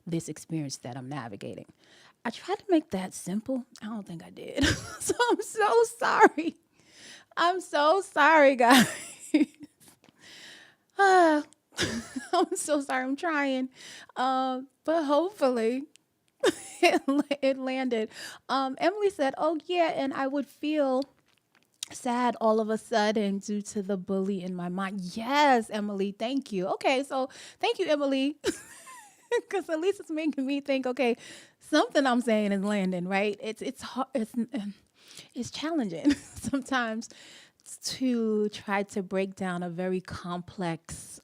this experience that I'm navigating. I tried to make that simple. I don't think I did. So I'm so sorry. I'm so sorry, guys. Ah, I'm so sorry. I'm trying. But hopefully it landed. Emily said, oh, yeah, and I would feel sad all of a sudden due to the bully in my mind. Yes, Emily, thank you. Okay, so thank you, Emily, because at least it's making me think. Okay, something I'm saying is landing, right? It's hard. It's challenging sometimes to try to break down a very complex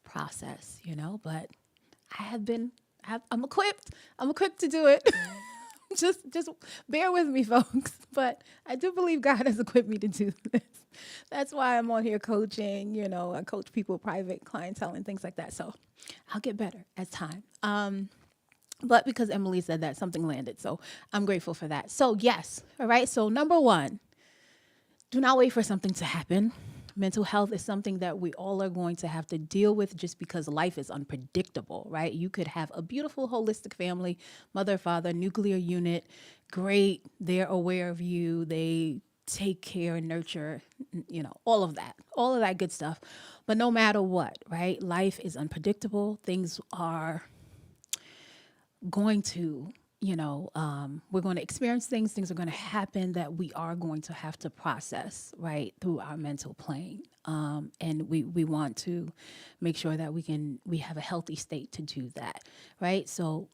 process, but I have been. I'm equipped. I'm equipped to do it. just bear with me, folks. But I do believe God has equipped me to do this. That's why I'm on here coaching. I coach people, private clientele, and things like that. So I'll get better as time. But because Emily said that, something landed. So I'm grateful for that. So yes, all right. So number one, do not wait for something to happen. Mental health is something that we all are going to have to deal with just because life is unpredictable, right? You could have a beautiful holistic family, mother, father, nuclear unit, great. They're aware of you. They take care and nurture, all of that good stuff. But no matter what, right? Life is unpredictable. Things are going to, we're going to experience things are going to happen that we are going to have to process, right, through our mental plane. And we want to make sure that we have a healthy state to do that, right? So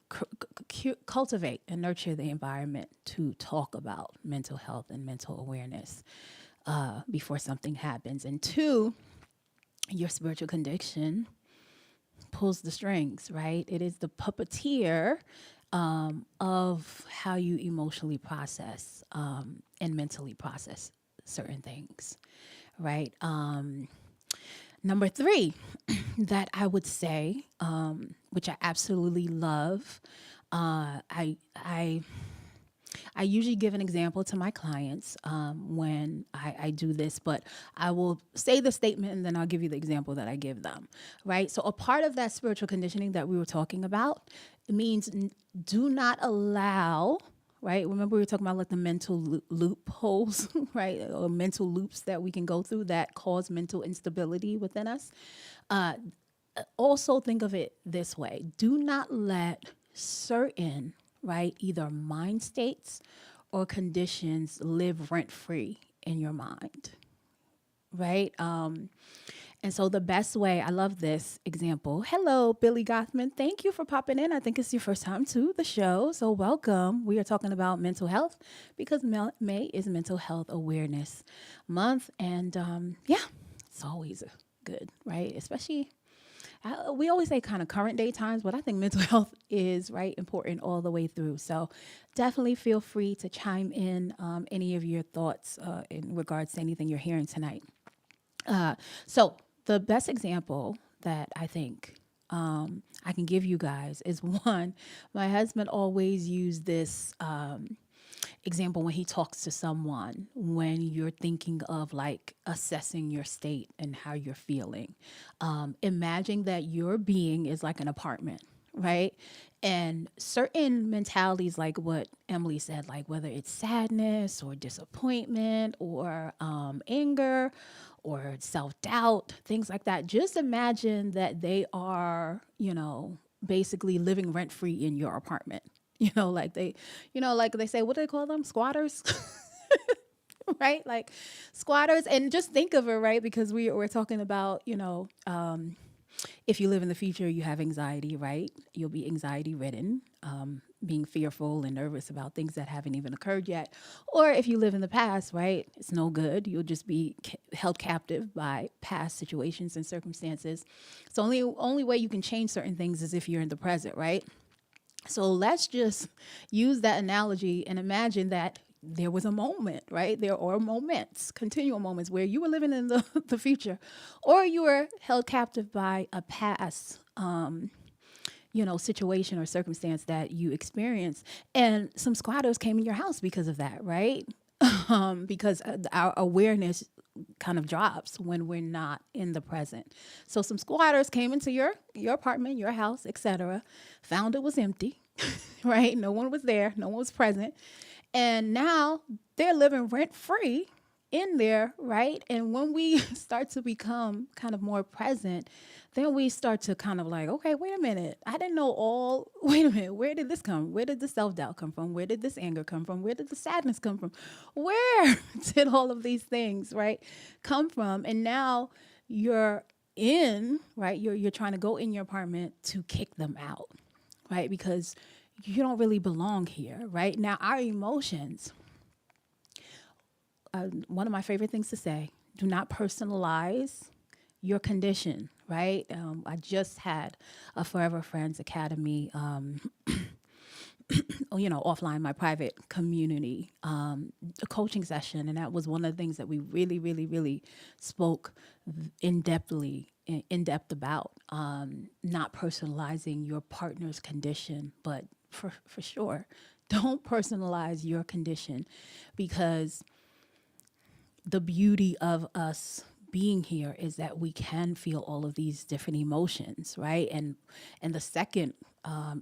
cultivate and nurture the environment to talk about mental health and mental awareness before something happens. And two, your spiritual condition pulls the strings, right? It is the puppeteer of how you emotionally process and mentally process certain things, right? Number three, that I would say, which I absolutely love, I usually give an example to my clients when I do this, but I will say the statement and then I'll give you the example that I give them, right? So a part of that spiritual conditioning that we were talking about, it means do not allow, right? Remember we were talking about like the mental loopholes, right? Or mental loops that we can go through that cause mental instability within us. Also think of it this way. Do not let certain, right, either mind states or conditions live rent free in your mind, right? And so the best way, I love this example. Hello, Billy Gothman. Thank you for popping in. I think it's your first time to the show. So welcome. We are talking about mental health because May is Mental Health Awareness Month. And yeah, it's always good, right? Especially we always say kind of current day times, but I think mental health is right important all the way through. So definitely feel free to chime in any of your thoughts in regards to anything you're hearing tonight. So the best example that I think I can give you guys is one, my husband always used this example when he talks to someone when you're thinking of like assessing your state and how you're feeling. Imagine that your being is like an apartment, right? And certain mentalities, like what Emily said, like whether it's sadness or disappointment or anger or self doubt, things like that, just imagine that they are, basically living rent free in your apartment. Like they say, what do they call them? Squatters. right? Like squatters, and just think of it, right? Because we're talking about, if you live in the future, you have anxiety, right? You'll be anxiety ridden, being fearful and nervous about things that haven't even occurred yet. Or if you live in the past, right? It's no good. You'll just be held captive by past situations and circumstances. So only way you can change certain things is if you're in the present, right? So let's just use that analogy and imagine that there was a moment, right? There are moments, continual moments where you were living in the, the future, or you were held captive by a past, situation or circumstance that you experienced. And some squatters came in your house because of that, right? Because our awareness kind of drops when we're not in the present. So some squatters came into your apartment, your house, etc., found it was empty, right? No one was there, no one was present. And now they're living rent free in there, right? And when we start to become kind of more present, then we start to kind of like, okay, wait a minute. I didn't know all, wait a minute, where did this come? Where did the self doubt come from? Where did this anger come from? Where did the sadness come from? Where did all of these things, right, come from? And now you're in, right? You're trying to go in your apartment to kick them out, right? Because you don't really belong here, right? Now, our emotions, one of my favorite things to say, do not personalize your condition, right? I just had a Forever Friends Academy, offline, my private community, a coaching session. And that was one of the things that we really, really, really spoke in depth about, not personalizing your partner's condition, but for sure, don't personalize your condition, because the beauty of us being here is that we can feel all of these different emotions, right? And the second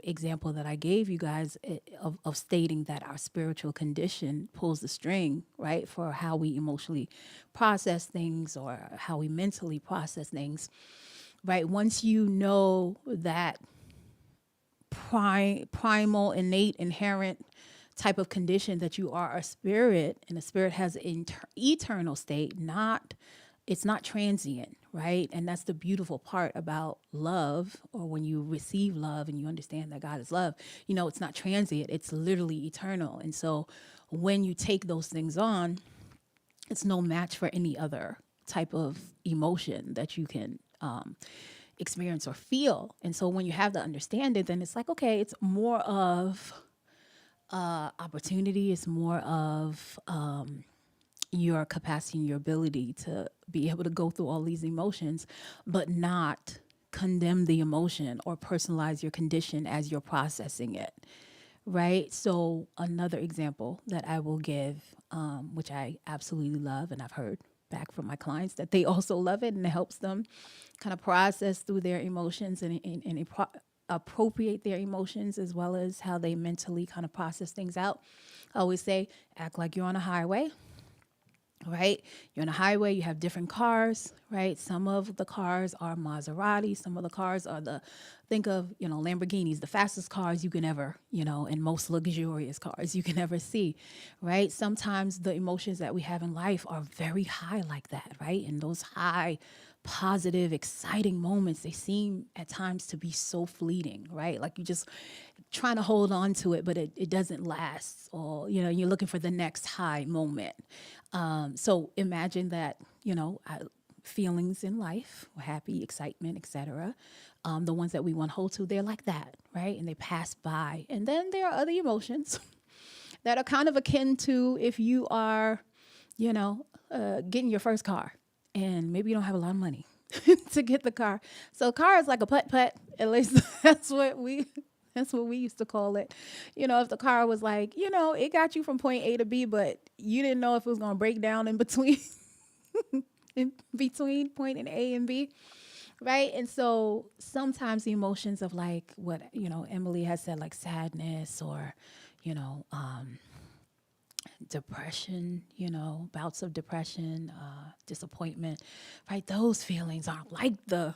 example that I gave you guys, of stating that our spiritual condition pulls the string, right, for how we emotionally process things or how we mentally process things, right? Once you know that primal, innate, inherent type of condition, that you are a spirit, and a spirit has an eternal state, it's not transient, right? And that's the beautiful part about love, or when you receive love and you understand that God is love, it's not transient, it's literally eternal. And so when you take those things on, it's no match for any other type of emotion that you can experience or feel. And so when you have the understanding, then it's like, okay, it's more of opportunity, it's more of your capacity and your ability to be able to go through all these emotions, but not condemn the emotion or personalize your condition as you're processing it, right? So another example that I will give, which I absolutely love, and I've heard back from my clients that they also love it, and it helps them kind of process through their emotions and appropriate their emotions, as well as how they mentally kind of process things out. I always say, act like you're on a highway, right? You're on a highway, you have different cars, right? Some of the cars are Maserati, some of the cars are think of, Lamborghinis, the fastest cars you can ever, and most luxurious cars you can ever see, right? Sometimes the emotions that we have in life are very high like that, right? And those high, positive, exciting moments, they seem at times to be so fleeting, right? Like you just trying to hold on to it, but it doesn't last, or, you're looking for the next high moment. So imagine that, feelings in life, happy, excitement, etc. The ones that we want to hold to, they're like that, right? And they pass by. And then there are other emotions that are kind of akin to if you are, getting your first car, and maybe you don't have a lot of money to get the car. So car is like a putt-putt. At least that's what we used to call it. If the car was like, it got you from point A to B, but you didn't know if it was going to break down in between point in A and B, right? And so sometimes the emotions of like what, Emily has said, like sadness, or, depression, bouts of depression, disappointment, right? Those feelings aren't like the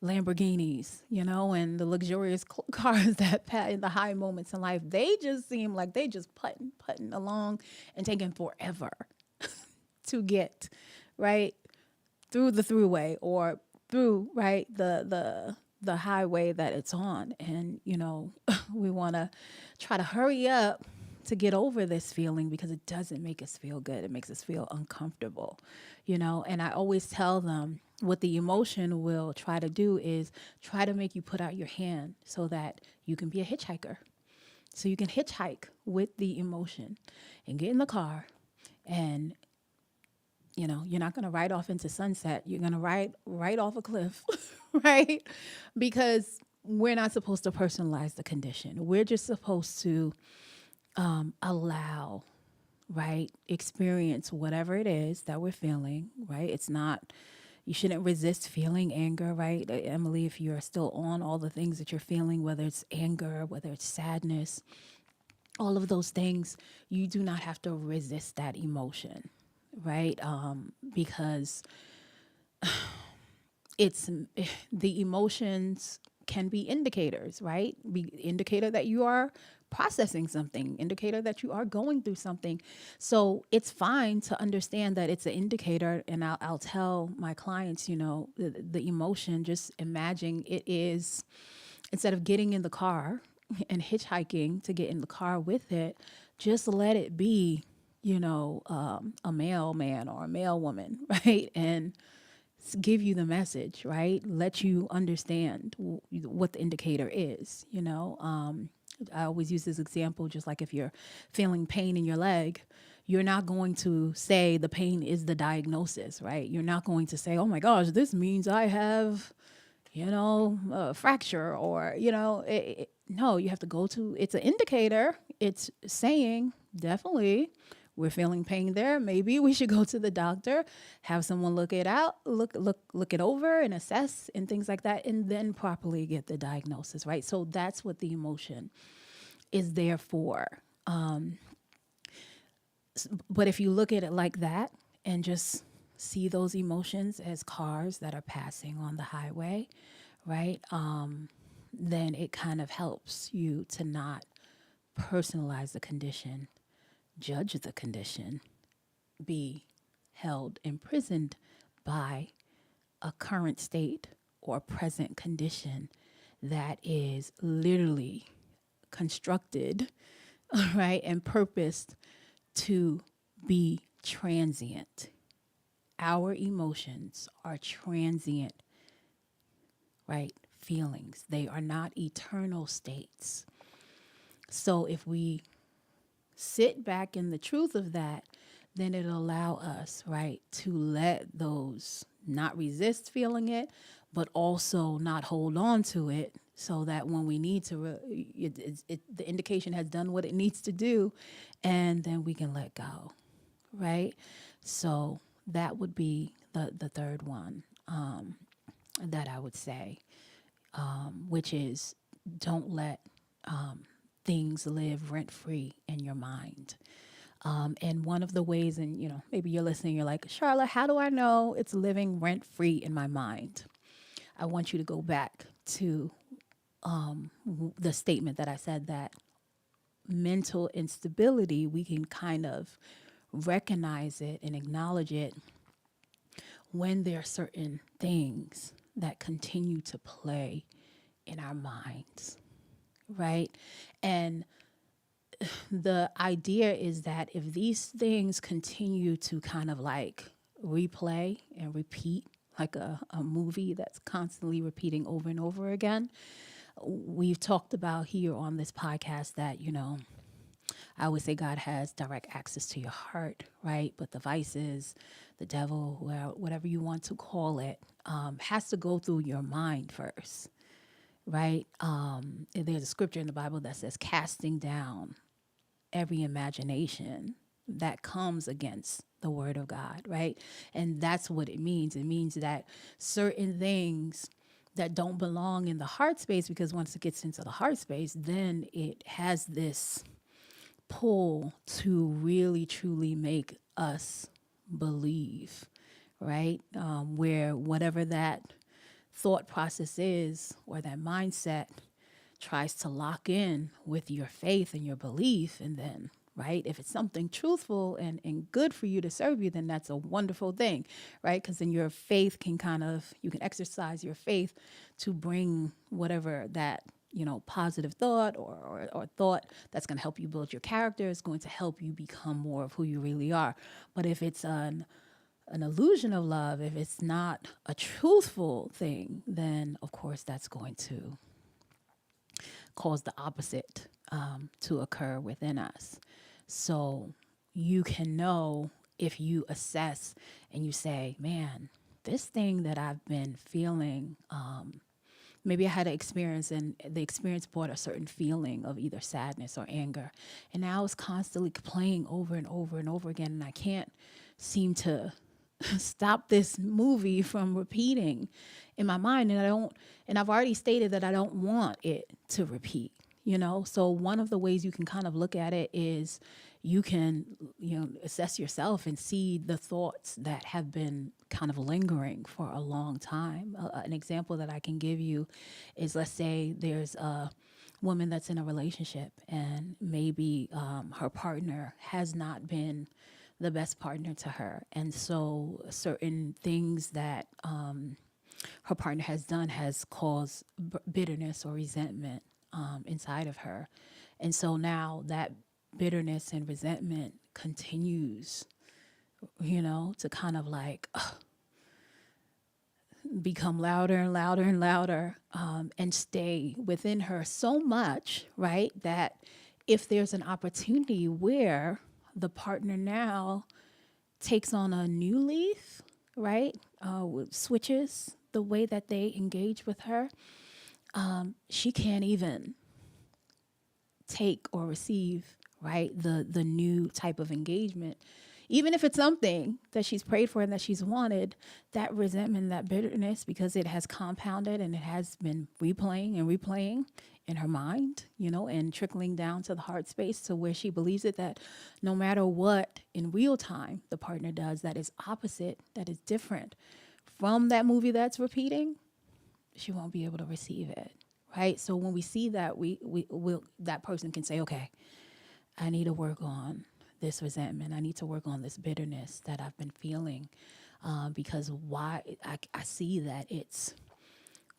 Lamborghinis, and the luxurious cars that in the high moments in life. They just seem like they just putting along and taking forever. to get right through the throughway or through right the highway that it's on. And we want to try to hurry up to get over this feeling because it doesn't make us feel good. It makes us feel uncomfortable, and I always tell them what the emotion will try to do is try to make you put out your hand so that you can be a hitchhiker, so you can hitchhike with the emotion and get in the car. And you're not going to ride off into sunset. You're going to ride right off a cliff, right? Because we're not supposed to personalize the condition. We're just supposed to allow, right? Experience whatever it is that we're feeling, right? It's not, you shouldn't resist feeling anger, right? Emily, if you're still on all the things that you're feeling, whether it's anger, whether it's sadness, all of those things, you do not have to resist that emotion, right? Because it's the emotions can be indicators, right? Be indicator that you are processing something, indicator that you are going through something. So it's fine to understand that it's an indicator. And I'll tell my clients, the emotion, just imagine it is, instead of getting in the car and hitchhiking to get in the car with it, just let it be, a male man or a male woman, right? And give you the message, right? Let you understand what the indicator is, I always use this example, just like if you're feeling pain in your leg, you're not going to say the pain is the diagnosis, right? You're not going to say, oh my gosh, this means I have, a fracture or, no, you have to go to, it's an indicator. It's saying definitely we're feeling pain there. Maybe we should go to the doctor, have someone look it out, look it over and assess and things like that, and then properly get the diagnosis, right? So that's what the emotion is there for. But if you look at it like that and just see those emotions as cars that are passing on the highway, right? Then it kind of helps you to not personalize the condition, judge the condition, be held imprisoned by a current state or present condition that is literally constructed, right, and purposed to be transient. Our emotions are transient, right? Feelings. They are not eternal states. So if we sit back in the truth of that, then it'll allow us, right, to let those, not resist feeling it, but also not hold on to it, so that when we need to, the indication has done what it needs to do, and then we can let go, right? So that would be the third one that I would say, which is don't let things live rent free in your mind. And one of the ways, and maybe you're listening, you're like, Charlotte, how do I know it's living rent free in my mind? I want you to go back to the statement that I said, that mental instability, we can kind of recognize it and acknowledge it when there are certain things that continue to play in our minds, right? And the idea is that if these things continue to kind of like replay and repeat, like a movie that's constantly repeating over and over again, we've talked about here on this podcast that, I always say God has direct access to your heart, right? But the vices, the devil, whatever you want to call it, has to go through your mind first, right? There's a scripture in the Bible that says, casting down every imagination that comes against the word of God, right? And that's what it means. It means that certain things that don't belong in the heart space, because once it gets into the heart space, then it has this pull to really truly make us believe, right? Where whatever that thought process is, or that mindset, tries to lock in with your faith and your belief, and then right? If it's something truthful and good for you to serve you, then that's a wonderful thing, right? Because then your faith can you can exercise your faith to bring whatever that, positive thought or thought that's going to help you build your character is going to help you become more of who you really are. But if it's an illusion of love, if it's not a truthful thing, then of course that's going to cause the opposite to occur within us. So you can know if you assess and you say, man, this thing that I've been feeling, maybe I had an experience and the experience brought a certain feeling of either sadness or anger. And now it's constantly playing over and over and over again. And I can't seem to stop this movie from repeating in my mind. And I've already stated that I don't want it to repeat, So one of the ways you can kind of look at it is you can, assess yourself and see the thoughts that have been kind of lingering for a long time. An example that I can give you is, let's say there's a woman that's in a relationship and maybe her partner has not been the best partner to her. And so certain things that her partner has done has caused bitterness or resentment inside of her. And so now that bitterness and resentment continues, to kind of like become louder and louder and louder and stay within her so much, right? That if there's an opportunity where the partner now takes on a new leaf, right? Switches the way that they engage with her. She can't even take or receive, right, the new type of engagement. Even if it's something that she's prayed for and that she's wanted, that resentment, that bitterness, because it has compounded and it has been replaying and replaying in her mind, and trickling down to the heart space to where she believes it, that no matter what in real time the partner does that is opposite, that is different from that movie that's repeating, she won't be able to receive it, right? So when we see that, we'll that person can say, okay, I need to work on this resentment. I need to work on this bitterness that I've been feeling because I see that it's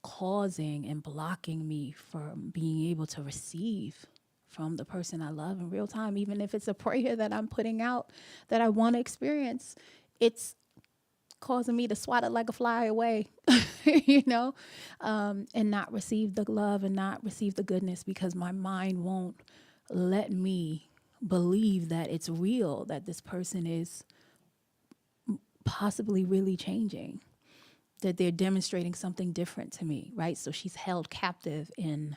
causing and blocking me from being able to receive from the person I love in real time. Even if it's a prayer that I'm putting out that I want to experience, it's causing me to swat it like a fly away, and not receive the love and not receive the goodness because my mind won't let me believe that it's real, that this person is possibly really changing, that they're demonstrating something different to me, right? So she's held captive in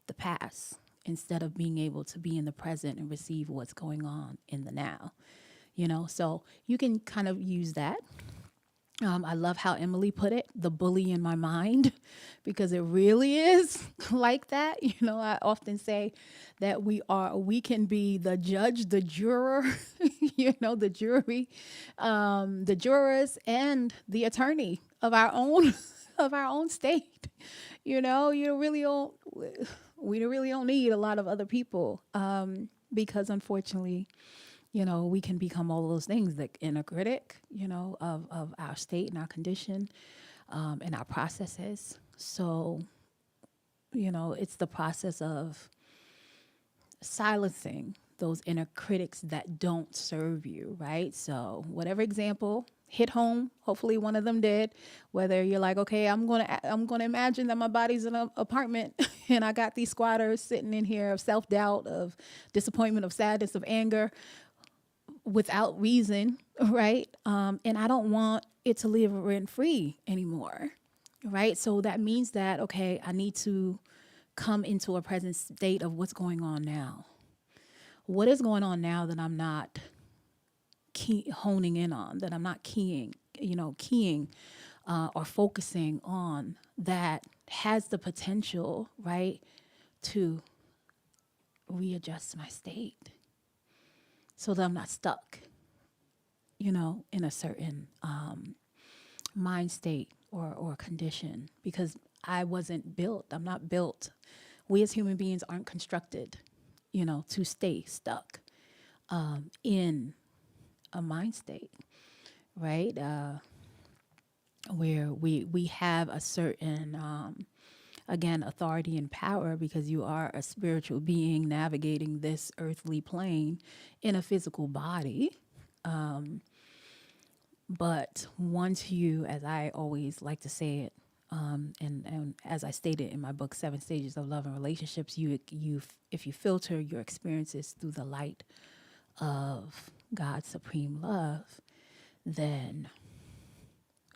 the past instead of being able to be in the present and receive what's going on in the now, So you can kind of use that. I love how Emily put it, the bully in my mind, because it really is like that. I often say that we can be the judge, the juror, the jury, the jurors, and the attorney of our own of our own state. We really don't need a lot of other people because unfortunately, we can become all those things, the inner critic, of our state and our condition and our processes. So, it's the process of silencing those inner critics that don't serve you, right? So whatever example hit home, hopefully one of them did, whether you're like, okay, I'm going to imagine that my body's in an apartment and I got these squatters sitting in here of self-doubt, of disappointment, of sadness, of anger, without reason, right? And I don't want it to live rent free anymore, right? So that means that, okay, I need to come into a present state of what's going on now. What is going on now that I'm not honing in on, that I'm not keying or focusing on, that has the potential, right, to readjust my state so that I'm not stuck, in a certain mind state or condition, because I'm not built. We as human beings aren't constructed, to stay stuck. in a mind state, right? Where we have a certain again authority and power because you are a spiritual being navigating this earthly plane in a physical body. But once you, as I always like to say it, and as I stated in my book, Seven Stages of Love and Relationships, you if you filter your experiences through the light of God's supreme love, then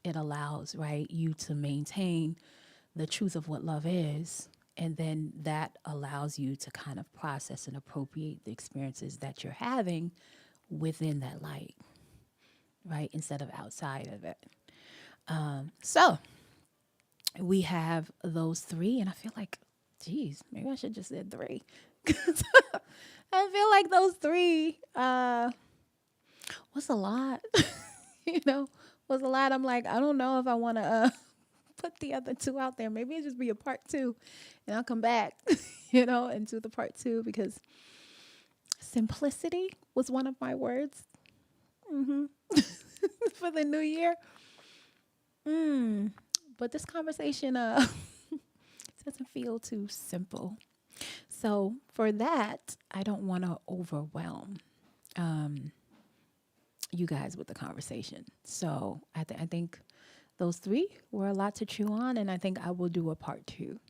it allows, right, you to maintain the truth of what love is. And then that allows you to kind of process and appropriate the experiences that you're having within that light, right, instead of outside of it. So we have those three, and I feel like, geez, maybe I should just said three. I feel like those three was a lot. you know, was a lot. I'm like, I don't know if I want to put the other two out there. Maybe it just be a part two, and I'll come back, and do the part two because simplicity was one of my words for the new year. But this conversation doesn't feel too simple. So for that, I don't want to overwhelm you guys with the conversation. So I think those three were a lot to chew on, and I think I will do a part two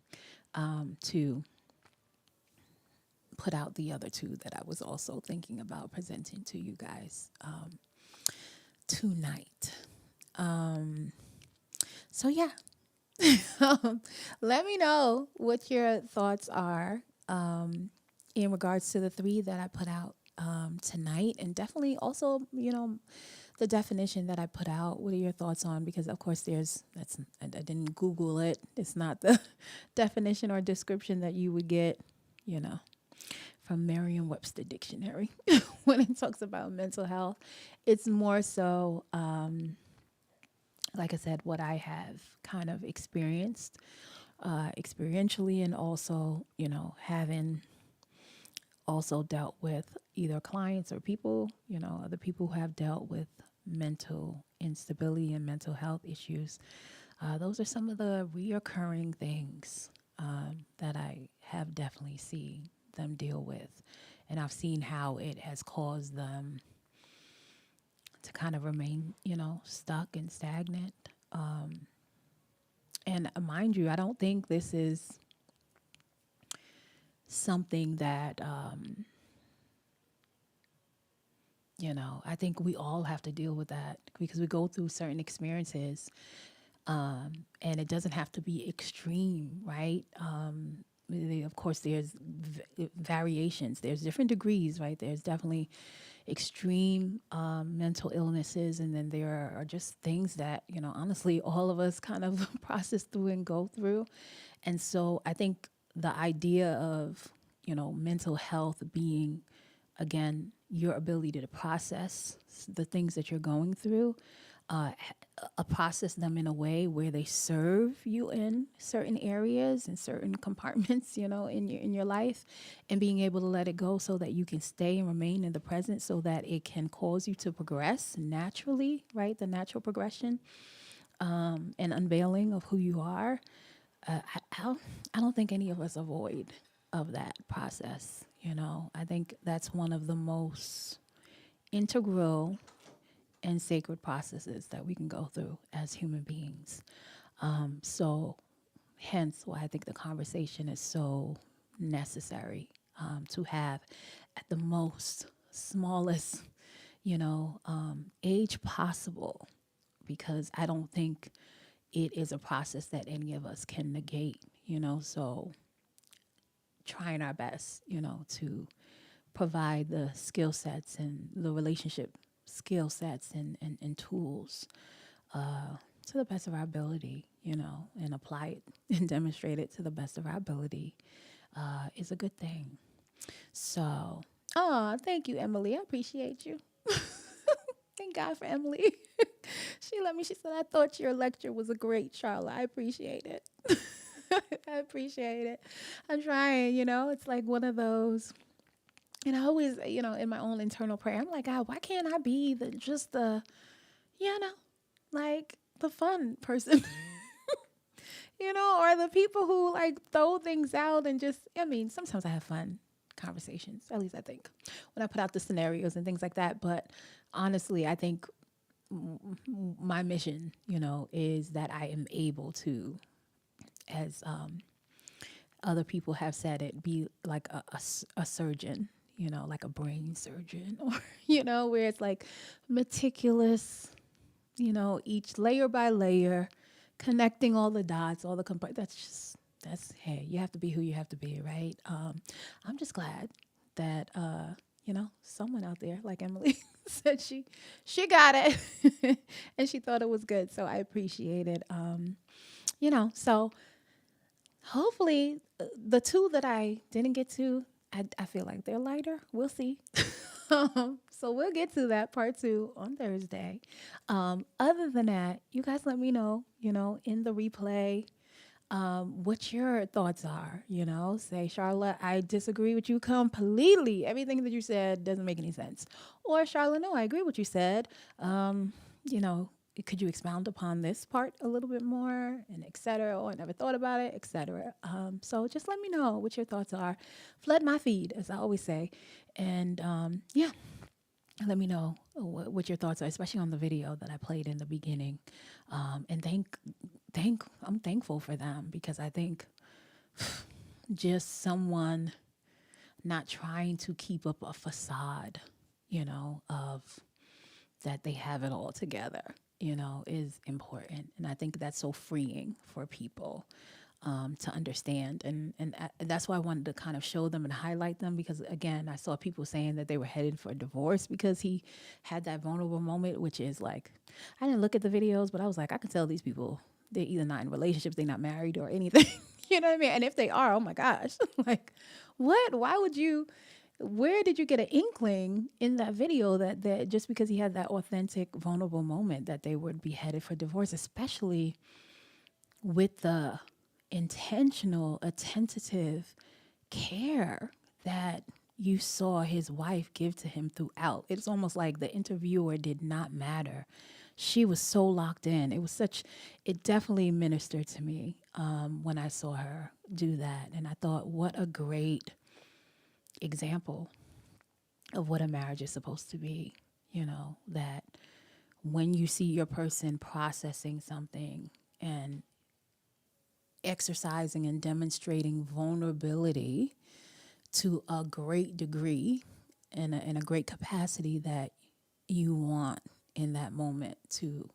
to put out the other two that I was also thinking about presenting to you guys tonight. So yeah, let me know what your thoughts are in regards to the three that I put out tonight, and definitely also, the definition that I put out. What are your thoughts on? Because of course, I didn't Google it. It's not the definition or description that you would get, from Merriam-Webster dictionary when it talks about mental health. It's more so, like I said, what I have kind of experienced experientially, and also, having also dealt with either clients or people, other people who have dealt with mental instability and mental health issues. Those are some of the reoccurring things that I have definitely seen them deal with. And I've seen how it has caused them to kind of remain, stuck and stagnant. And mind you, I don't think this is something that, I think we all have to deal with that because we go through certain experiences, and it doesn't have to be extreme, right? Of course, there's variations. There's different degrees, right? There's definitely extreme mental illnesses, and then there are just things that, honestly, all of us kind of process through and go through. And so I think the idea of, mental health being, again, your ability to process the things that you're going through, process them in a way where they serve you in certain areas and certain compartments, in your life, and being able to let it go so that you can stay and remain in the present, so that it can cause you to progress naturally, right? The natural progression and unveiling of who you are. I don't think any of us avoid of that process. I think that's one of the most integral and sacred processes that we can go through as human beings. So hence why I think the conversation is so necessary to have at the most smallest, age possible, because I don't think it is a process that any of us can negate, so trying our best, to provide the skill sets and the relationship skill sets and tools to the best of our ability, and apply it and demonstrate it to the best of our ability is a good thing. So, oh, thank you, Emily. I appreciate you. Thank God for Emily. She said, I thought your lecture was a great, Charlotte. I appreciate it. I appreciate it. I'm trying, it's like one of those And I always, in my own internal prayer, I'm like, God, why can't I be you know, like the fun person, or the people who like throw things out and just, I mean, sometimes I have fun conversations, at least I think, when I put out the scenarios and things like that. But honestly, I think my mission, is that I am able to, as other people have said it, be like a surgeon, like a brain surgeon, or, where it's like meticulous, each layer by layer, connecting all the dots, all the hey, you have to be who you have to be, right? I'm just glad that, someone out there like Emily said she got it and she thought it was good. So I appreciate it. So hopefully the two that I didn't get to, I feel like they're lighter. We'll see. So we'll get to that part 2 on Thursday. Other than that, you guys let me know, in the replay, what your thoughts are. Say, Charlotte, I disagree with you completely. Everything that you said doesn't make any sense. Or, Charlotte, no, I agree with what you said. You know, could you expound upon this part a little bit more, and et cetera, or I never thought about it, et cetera. So just let me know what your thoughts are. Flood my feed, as I always say. And yeah, let me know what your thoughts are, especially on the video that I played in the beginning. And I'm thankful for them, because I think just someone not trying to keep up a facade, of that they have it all together, is important. And I think that's so freeing for people to understand. And that's why I wanted to kind of show them and highlight them, because, again, I saw people saying that they were headed for a divorce because he had that vulnerable moment, which is like, I didn't look at the videos, but I was like, I can tell these people, they're either not in relationships, they're not married or anything. You know what I mean? And if they are, oh my gosh, like, what? Why would you? Where did you get an inkling in that video that just because he had that authentic, vulnerable moment, that they would be headed for divorce, especially with the intentional, attentive care that you saw his wife give to him throughout? It's almost like the interviewer did not matter. She was so locked in. It definitely ministered to me when I saw her do that. And I thought, what a great example of what a marriage is supposed to be. That when you see your person processing something and exercising and demonstrating vulnerability to a great degree and a great capacity, that you want in that moment to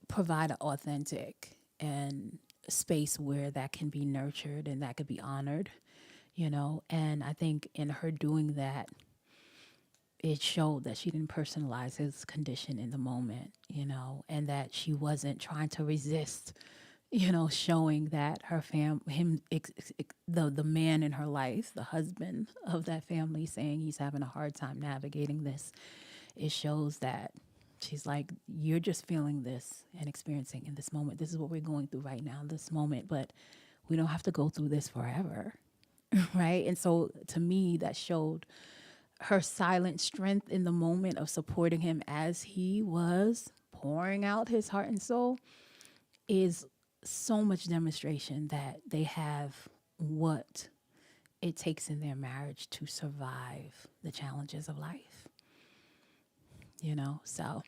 provide an authentic and space where that can be nurtured and that could be honored, and I think in her doing that, it showed that she didn't personalize his condition in the moment, and that she wasn't trying to resist, showing that her the man in her life, the husband of that family, saying he's having a hard time navigating this. It shows that she's like, you're just feeling this and experiencing in this moment. This is what we're going through right now, this moment, but we don't have to go through this forever. Right. And so to me, that showed her silent strength in the moment of supporting him as he was pouring out his heart and soul, is so much demonstration that they have what it takes in their marriage to survive the challenges of life. So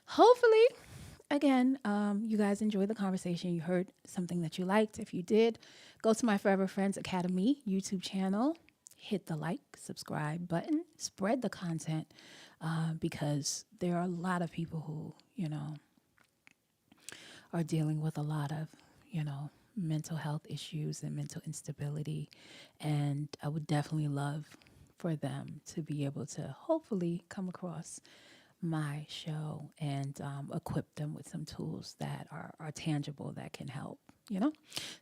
hopefully, again, you guys enjoyed the conversation. You heard something that you liked. If you did, go to my Forever Friends Academy YouTube channel, hit the like, subscribe button, spread the content, because there are a lot of people who, are dealing with a lot of, mental health issues and mental instability. And I would definitely love for them to be able to hopefully come across my show and equip them with some tools that are tangible, that can help,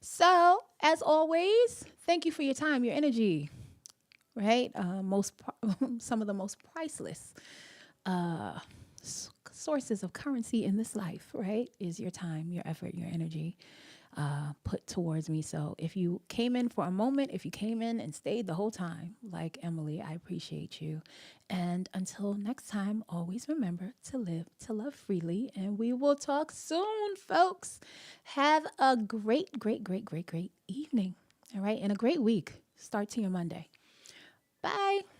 So, as always, thank you for your time, your energy, right? Some of the most priceless sources of currency in this life, right, is your time, your effort, your energy. put towards me. So if you came in for a moment, if you came in and stayed the whole time, like Emily, I appreciate you. And until next time, always remember to live, to love freely. And we will talk soon, folks. Have a great, great, great, great, great evening. All right. And a great week. Start to your Monday. Bye.